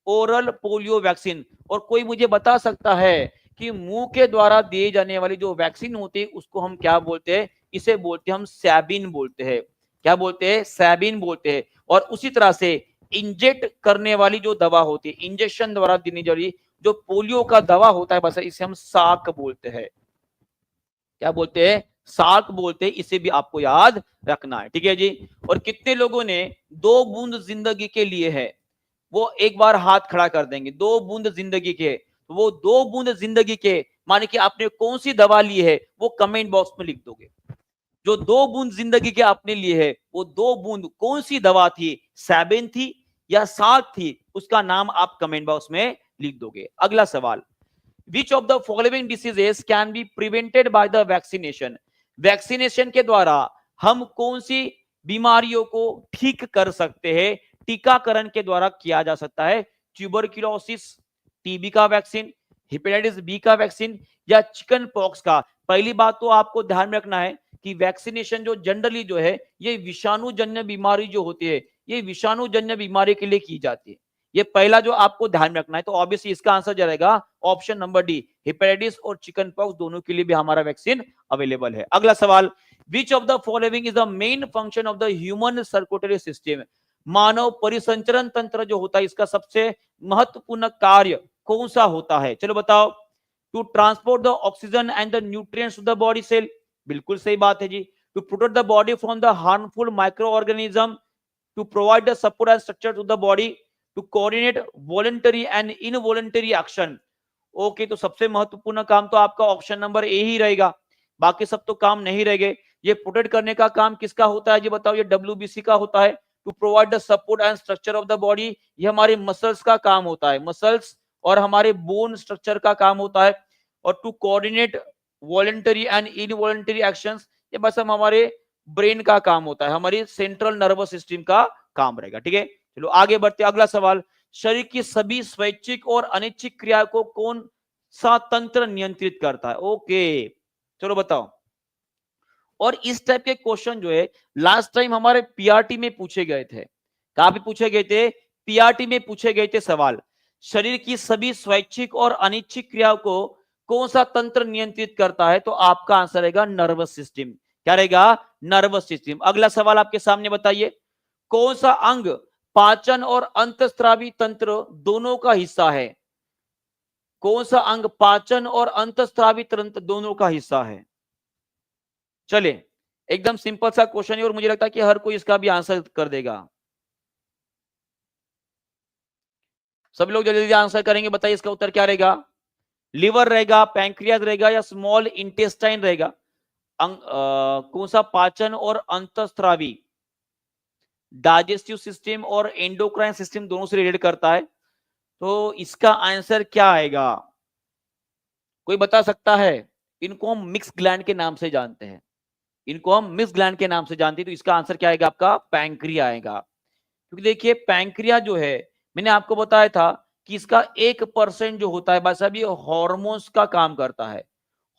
oral polio vaccine. और कोई मुझे बता सकता है कि मुंह के द्वारा दिए जाने वाली जो वैक्सीन होती है उसको हम क्या बोलते हैं? इसे बोलते हैं हम सैबिन बोलते हैं। क्या बोलते हैं? सैबिन बोलते हैं। और उसी तरह से इंजेक्ट करने वाली जो दवा होती है, इंजेक्शन द्वारा देने वाली जो पोलियो का दवा होता है, बस इसे हम साक बोलते हैं। क्या बोलते हैं? साक बोलते हैं। इसे भी आपको याद रखना है। ठीक है जी। और कितने लोगों ने 2 बूंद जिंदगी के लिए है, वो एक बार हाथ खड़ा कर देंगे। 2 बूंद जिंदगी के, तो वो 2 बूंद जिंदगी के माने कि आपने कौन सी दवा ली है वो कमेंट बॉक्स में लिख दोगे। जो 2 बूंद जिंदगी के आपने लिए है, वो 2 बूंद कौन सी दवा थी? सैबिन थी या साक थी? उसका नाम आप कमेंट बॉक्स में लिख दोगे। अगला सवाल, which of the following diseases can be prevented by the vaccination. Vaccination के द्वारा हम कौन सी बीमारियों को ठीक कर सकते हैं? टीकाकरण के द्वारा किया जा सकता है। ट्यूबरक्लोसिस, टीबी का वैक्सीन, हेपेटाइटिस बी का वैक्सीन, या चिकन पॉक्स का। पहली बात तो आपको ध्यान में रखना है कि वैक्सीनेशन जो जनरली जो है ये विषाणुजन्य बीमारी जो होती है, ये विषाणुजन्य बीमारी के लिए की जाती है। ये पहला जो आपको ध्यान में रखना है। तो ऑब्वियसली इसका आंसर जाएगा ऑप्शन नंबर डी, हेपेटाइटिस और चिकन पॉक्स दोनों के लिए भी हमारा वैक्सीन अवेलेबल है। अगला सवाल, which of the following is the main function of the human circulatory system. मानव परिसंचरण तंत्र जो होता है, इसका सबसे महत्वपूर्ण कार्य कौन सा होता है? चलो बताओ। To transport the oxygen and the nutrients to the body cell, बिल्कुल सही बात है जी। To protect the body from the harmful microorganism, to provide the support and structure to the body, to coordinate voluntary and involuntary action. Okay, तो सबसे महत्वपूर्ण काम तो आपका ऑप्शन नंबर ए ही रहेगा, बाकी सब तो काम नहीं रहेंगे। ये प्रोटेक्ट करने का काम किसका होता है? ये बताओ। ये WBC का होता है, to provide the support and structure of the body. ये हमारे मसल्स का काम होता है, मसल्स और हमारे बोन स्ट्रक्चर का काम होता है। और to coordinate voluntary and involuntary actions, ये बस हम हमारे ब्रेन का काम होता है, हमारी सेंट्रल नर्वस सिस्टम का काम रहेगा। ठीक है, चलो आगे बढ़ते। अगला सवाल, शरीर की सभी स्वैच्छिक और अनैच्छिक क्रिया को कौन सा तंत्र नियंत्रित करता है? ओके, चलो बताओ। और इस टाइप के क्वेश्चन जो है लास्ट टाइम हमारे पीआरटी में पूछे गए थे। कहां पे पूछे गए थे? पीआरटी में पूछे गए थे सवाल। शरीर की सभी स्वैच्छिक और अनिच्छिक क्रियाओं को कौन सा तंत्र नियंत्रित करता है? तो आपका आंसर रहेगा नर्वस सिस्टम। क्या रहेगा? Nervous system. अगला सवाल आपके सामने बताइए, कौन सा अंग पाचन और अंतस्त्रावी तंत्र दोनों का हिस्सा है? कौन सा अंग पाचन और अंतस्त्रावी तंत्र दोनों का हिस्सा है? चले, एकदम सिंपल सा क्वेश्चन है और मुझे लगता है कि हर कोई इसका भी आंसर कर देगा। सब लोग जल्दी जल्दी आंसर करेंगे, बताइए इसका उत्तर क्या रहेगा? लिवर रहेगा, पैंक्रियाज रहेगा, या स्मॉल इंटेस्टाइन रहेगा? कौन सा पाचन और अंतस्त्रावी? डाइजेस्टिव सिस्टम और एंडोक्राइन सिस्टम दोनों से रिलेटेड करता है। तो इसका आंसर क्या आएगा, कोई बता सकता है? इनको हम मिक्स ग्लैंड के नाम से जानते हैं, इनको हम मिक्स ग्लैंड के नाम से जानते हैं। तो इसका आंसर क्या आएगा आपका? पैंक्रिया आएगा। क्योंकि देखिए पैंक्रिया जो है, मैंने आपको बताया था कि इसका 1% जो होता है बस अभी हॉर्मोन्स का काम करता है,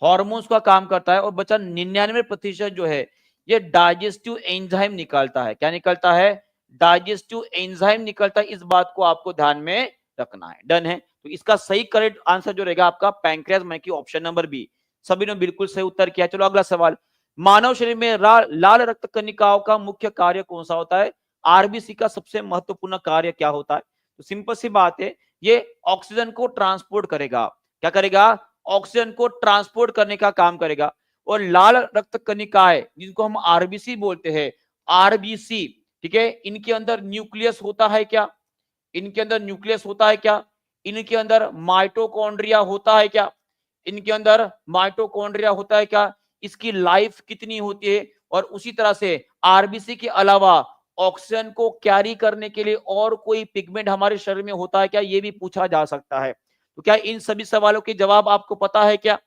हॉर्मोन्स का काम करता है, और बचा 99% जो है ये डाइजेस्टिव एंजाइम निकालता है। क्या निकलता है? डाइजेस्टिव एंजाइम निकलता है। इस बात को आपको ध्यान में रखना है। डन है। तो इसका सही करेक्ट आंसर जो रहेगा आपका पैंक्रियाज, मैं की ऑप्शन नंबर बी। सभी ने बिल्कुल सही उत्तर किया। चलो अगला सवाल, मानव शरीर में लाल रक्त कणिकाओं का मुख्य कार्य कौन सा होता है? आरबीसी का सबसे महत्वपूर्ण कार्य क्या होता है? तो सिंपल सी बात है, ये ऑक्सीजन को ट्रांसपोर्ट करेगा। क्या करेगा? ऑक्सीजन को ट्रांसपोर्ट करने का काम करेगा। और लाल रक्त कणिकाएं जिनको हम आरबीसी बोलते हैं, आरबीसी, ठीक है, इनके अंदर न्यूक्लियस होता है क्या? इनके अंदर न्यूक्लियस होता है क्या? इनके अंदर माइटोकॉन्ड्रिया होता है क्या? इनके अंदर माइटोकॉन्ड्रिया होता है क्या? इसकी लाइफ कितनी होती है? और उसी तरह से आरबीसी के अलावा ऑक्सीजन को कैरी करने के लिए और कोई पिगमेंट हमारे शरीर में होता है क्या? ये भी पूछा जा सकता है। तो क्या इन सभी सवालों के जवाब आपको पता है क्या?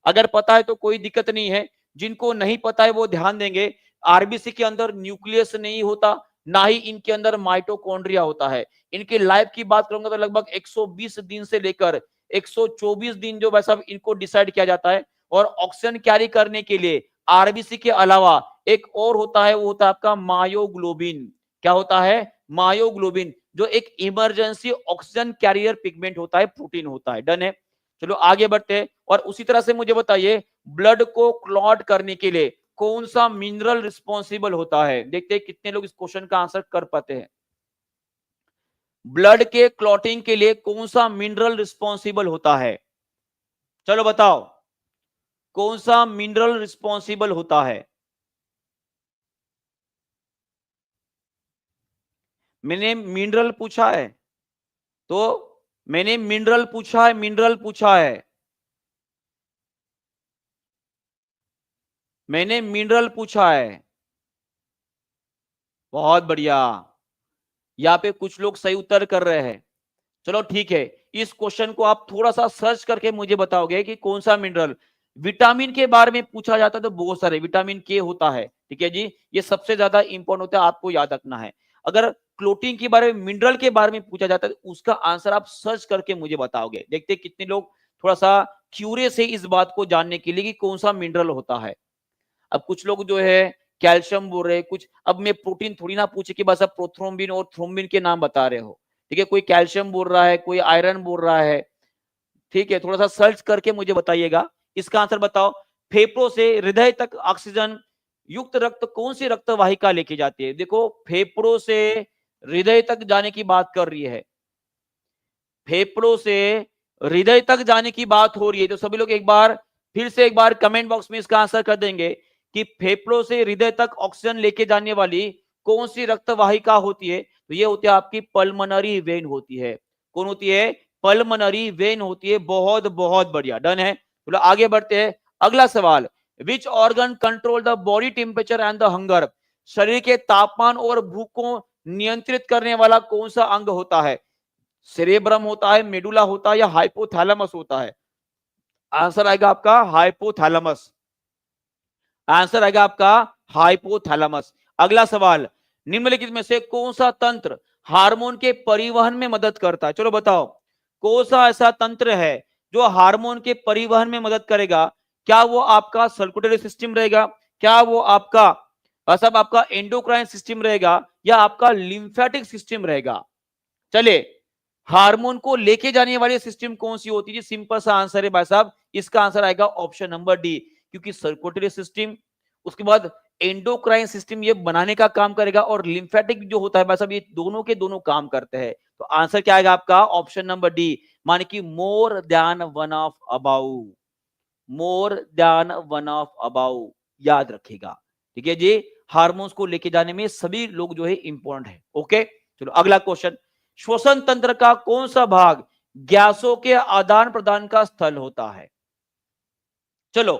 अगर पता है तो कोई दिक्कत नहीं है, जिनको नहीं पता है वो ध्यान देंगे। आरबीसी के अंदर न्यूक्लियस नहीं होता, ना ही इनके अंदर माइटोकॉन्ड्रिया होता है। इनकी लाइफ की बात करूंगा तो लगभग 120 दिन से लेकर 124 दिन जो वैसा इनको डिसाइड किया जाता है। और ऑक्सीजन कैरी करने के लिए आरबीसी के अलावा एक और होता है, वो होता है आपका मायोग्लोबिन। क्या होता है? मायोग्लोबिन, जो एक इमरजेंसी ऑक्सीजन कैरियर पिगमेंट होता है, प्रोटीन होता है। डन है। चलो आगे बढ़ते हैं। और उसी तरह से मुझे बताइए, ब्लड को क्लॉट करने के लिए कौन सा मिनरल रिस्पॉन्सिबल होता है? देखते हैं कितने लोग इस क्वेश्चन का आंसर कर पाते हैं। ब्लड के क्लॉटिंग के लिए कौन सा मिनरल रिस्पॉन्सिबल होता है? चलो बताओ, कौन सा मिनरल रिस्पॉन्सिबल होता है? मैंने मिनरल पूछा है, तो मैंने मिनरल पूछा है, मिनरल पूछा है, मैंने मिनरल पूछा है। बहुत बढ़िया, यहाँ पे कुछ लोग सही उत्तर कर रहे हैं। चलो ठीक है, इस क्वेश्चन को आप थोड़ा सा सर्च करके मुझे बताओगे कि कौन सा मिनरल। विटामिन के बारे में पूछा जाता है तो बहुत सारे, विटामिन के होता है, ठीक है जी, ये सबसे ज्यादा इंपॉर्टेंट होता है, आपको याद रखना है। अगर क्लोटीन के बारे में, मिनरल के बारे में पूछा जाता है तो उसका आंसर आप सर्च करके मुझे बताओगे। देखते कितने लोग थोड़ा सा क्यूरियस है इस बात को जानने के लिए कि कौन सा मिनरल होता है। अब कुछ लोग जो है कैल्शियम बोल रहे हैं कुछ। अब मैं प्रोटीन थोड़ी ना पूछे कि बस आप प्रोथ्रोम्बिन और थ्रोम्बिन के नाम बता रहे हो, ठीक है, कोई कैल्शियम बोल रहा है, कोई आयरन बोल रहा है, ठीक है, थोड़ा सा सर्च करके मुझे बताइएगा। इसका आंसर बताओ, फेफड़ों से हृदय तक ऑक्सीजन युक्त रक्त कौन सी रक्त वाहिका लेके जाती है? देखो, फेफड़ों से हृदय तक जाने की बात कर रही है, फेफड़ों से हृदय तक जाने की बात हो रही है। तो सभी लोग एक बार फिर से एक बार कमेंट बॉक्स में इसका आंसर कर देंगे कि फेफड़ों से हृदय तक ऑक्सीजन लेके जाने वाली कौन सी रक्त वाहिका होती है? तो ये होती है आपकी पल्मोनरी वेन होती है। कौन होती है? पल्मोनरी वेन होती है। बहुत बहुत बढ़िया, डन है। तो आगे बढ़ते हैं। अगला सवाल, which organ control the body temperature and the hunger? शरीर के तापमान और भूख को नियंत्रित करने वाला कौन सा अंग होता है? सेरेब्रम होता है, मेडुला होता है, या हाइपोथैलेमस होता है? आंसर आएगा आपका हाइपोथैलेमस। आंसर आएगा आपका हाइपोथैलेमस। अगला सवाल, निम्नलिखित में से कौन सा तंत्र हार्मोन के परिवहन में मदद करता है? चलो बताओ, कौन सा ऐसा तंत्र है जो हार्मोन के परिवहन में मदद करेगा? क्या वो आपका सर्कुलेटरी सिस्टम रहेगा? क्या वो आपका सब आपका एंडोक्राइन सिस्टम रहेगा? या आपका लिम्फेटिक सिस्टम रहेगा? चलिए, हार्मोन को लेके जाने वाली सिस्टम कौन सी होती है? सिंपल सा आंसर है भाई साहब, इसका आंसर आएगा ऑप्शन नंबर डी। क्योंकि सर्कुलेटरी सिस्टम, उसके बाद एंडोक्राइन सिस्टम ये बनाने का काम करेगा, और लिम्फेटिक जो होता है भाई साहब, ये दोनों के दोनों काम करते हैं। तो आंसर क्या आएगा आपका? ऑप्शन नंबर डी, माने कि more than one of about, more than one of about, याद रखिएगा, ठीक है जी। हार्मोन्स को लेके जाने में सभी लोग जो है इंपॉर्टेंट है। ओके, चलो अगला क्वेश्चन, श्वसन तंत्र का कौन सा भाग गैसों के आदान प्रदान का स्थल होता है? चलो,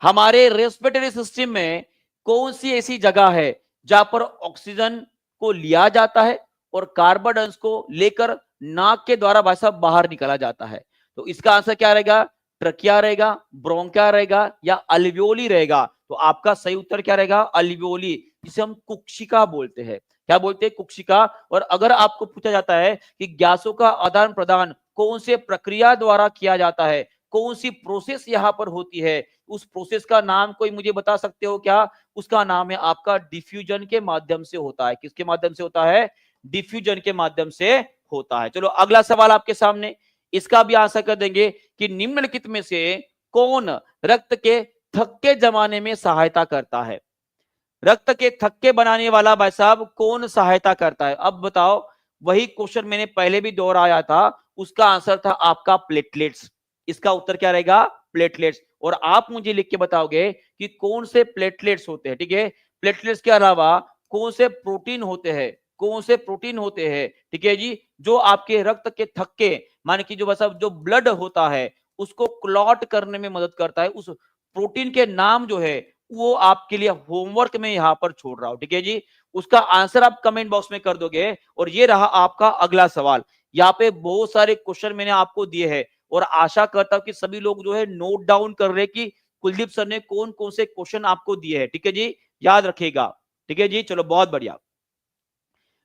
हमारे रेस्पिरेटरी सिस्टम में कौन सी ऐसी जगह है जहां पर ऑक्सीजन को लिया जाता है और कार्बन अंश को लेकर नाक के द्वारा भाई साहब बाहर निकाला जाता है। तो इसका आंसर क्या रहेगा? ट्रकिया रहेगा, ब्रोंकिया रहेगा या अल्वियोली रहेगा? तो आपका सही उत्तर क्या रहेगा? अल्वियोली, जिसे हम कुक्षिका बोलते हैं। क्या बोलते हैं? कुक्षिका। और अगर आपको पूछा जाता है कि गैसों का आदान प्रदान कौन से प्रक्रिया द्वारा किया जाता है, कौन सी प्रोसेस यहां पर होती है, उस प्रोसेस का नाम कोई मुझे बता सकते हो क्या? उसका नाम है आपका डिफ्यूजन के माध्यम से होता है। किसके माध्यम से होता है? डिफ्यूजन के माध्यम से होता है। चलो अगला सवाल आपके सामने, इसका भी आंसर कर देंगे कि निम्नलिखित में से कौन रक्त के थक्के जमाने में सहायता करता है? रक्त के थक्के बनाने वाला भाई साहब कौन सहायता करता है? अब बताओ, वही क्वेश्चन मैंने पहले भी दोहराया था, उसका आंसर था आपका प्लेटलेट्स। इसका उत्तर क्या रहेगा? प्लेटलेट्स। और आप मुझे लिख के बताओगे कि कौन से प्लेटलेट्स होते हैं, ठीक है? प्लेटलेट्स के अलावा कौन से प्रोटीन होते हैं, कौन से प्रोटीन होते हैं, ठीक है जी, जो आपके रक्त के थक्के, माने कि जो बस जो ब्लड होता है उसको क्लॉट करने में मदद करता है, उस प्रोटीन के नाम जो है वो आपके लिए होमवर्क में यहां पर छोड़ रहा हूं, ठीक है जी। उसका आंसर आप कमेंट बॉक्स में कर दोगे। और ये रहा आपका अगला सवाल। यहाँ पे बहुत सारे क्वेश्चन मैंने आपको दिए हैं और आशा करता हूं कि सभी लोग जो है नोट डाउन कर रहे हैं कि कुलदीप सर ने कौन कौन से क्वेश्चन आपको दिए हैं, ठीक है जी, याद रखिएगा, ठीक है जी। चलो बहुत बढ़िया।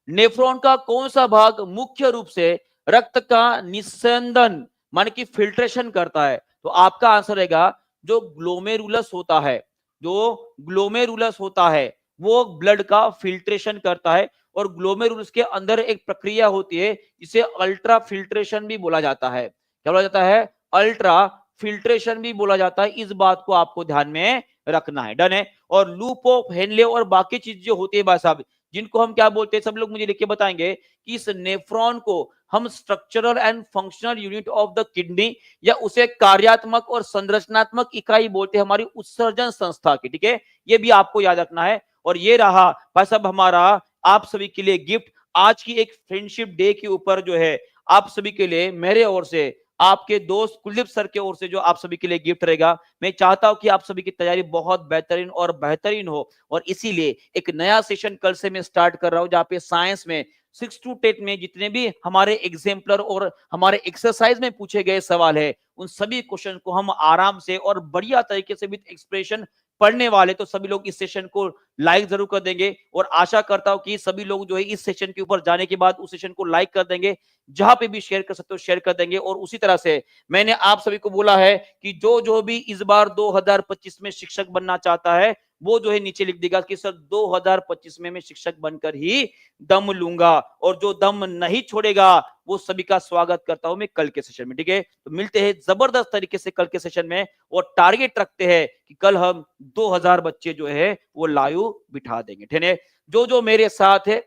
नेफ्रॉन का कौन सा भाग मुख्य रूप से रक्त का निस्यंदन मान की फिल्ट्रेशन करता है? तो आपका आंसर रहेगा जो ग्लोमेरुलस होता है, जो ग्लोमेरुलस होता है वो ब्लड का फिल्ट्रेशन करता है। और ग्लोमेरुलस के अंदर एक प्रक्रिया होती है जिसे अल्ट्रा फिल्ट्रेशन भी बोला जाता है। क्या बोला जाता है? अल्ट्रा फिल्ट्रेशन भी बोला जाता है। इस बात को आपको ध्यान में रखना है। डन है। और लूप ऑफ हेनले और बाकी चीज जो होती है भाई साहब, जिनको हम क्या बोलते हैं, सब लोग मुझे लिख के बताएंगे कि इस नेफ्रॉन को हम structural and functional unit of the kidney या उसे कार्यात्मक और संरचनात्मक इकाई बोलते हैं हमारी उत्सर्जन संस्था की, ठीक है? ये भी आपको याद रखना है। और ये रहा भाई साहब हमारा आप सभी के लिए गिफ्ट। आज की एक फ्रेंडशिप डे के ऊपर जो है आप सभी के लिए मेरे ओर से, आपके दोस्त कुलदीप सर के ओर से जो आप सभी के लिए गिफ्ट रहेगा। मैं चाहता हूं कि आप सभी की तैयारी बहुत बेहतरीन और बेहतरीन हो और इसीलिए एक नया सेशन कल से मैं स्टार्ट कर रहा हूं जहां पे साइंस में 6 to 10 में जितने भी हमारे एग्जाम्पलर और हमारे एक्सरसाइज में पूछे गए सवाल है उन सभी क्वेश्चन को हम आराम से और बढ़िया तरीके से विद एक्सप्रेशन पढ़ने वाले। तो सभी लोग इस सेशन को लाइक जरूर कर देंगे और आशा करता हूं कि सभी लोग जो है इस सेशन के ऊपर जाने के बाद उस सेशन को लाइक कर देंगे, जहां पे भी शेयर कर सकते हो शेयर कर देंगे। और उसी तरह से मैंने आप सभी को बोला है कि जो जो भी इस बार 2025 में शिक्षक बनना चाहता है वो जो है नीचे लिख देगा कि सर 2025 में मैं शिक्षक बनकर ही दम लूंगा। और जो दम नहीं छोड़ेगा वो सभी का स्वागत करता हूं मैं कल के सेशन में, ठीक है? तो मिलते हैं जबरदस्त तरीके से कल के सेशन में और टारगेट रखते हैं कि कल हम 2000 बच्चे जो है वो लाइव बिठा देंगे, ठीक है? जो जो मेरे साथ है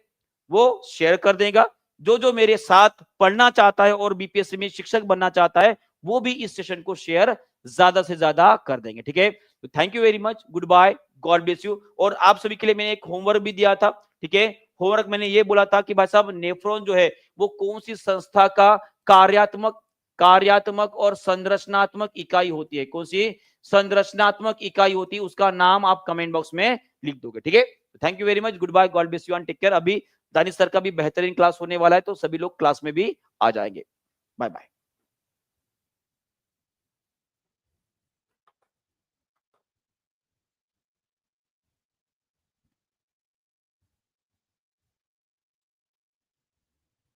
वो शेयर कर देगा, जो जो मेरे साथ पढ़ना चाहता है और बीपीएससी में शिक्षक बनना चाहता है वो भी इस सेशन को शेयर ज्यादा से ज्यादा कर देंगे, ठीक है? तो thank you very much, good bye, God bless you. और आप सभी के लिए मैंने एक होमवर्क भी दिया था, ठीक है? होमवर्क मैंने ये बोला था कि भाई साहब नेफ्रॉन जो है वो कौन सी संस्था का कार्यात्मक और संरचनात्मक इकाई होती है, कौन सी संरचनात्मक इकाई होती है, उसका नाम आप कमेंट बॉक्स में लिख दोगे, ठीक है? Thank you very much, good bye, God bless you and take care. अभी दानिश सर का भी बेहतरीन क्लास होने वाला है तो सभी लोग क्लास में भी आ जाएंगे। Bye bye.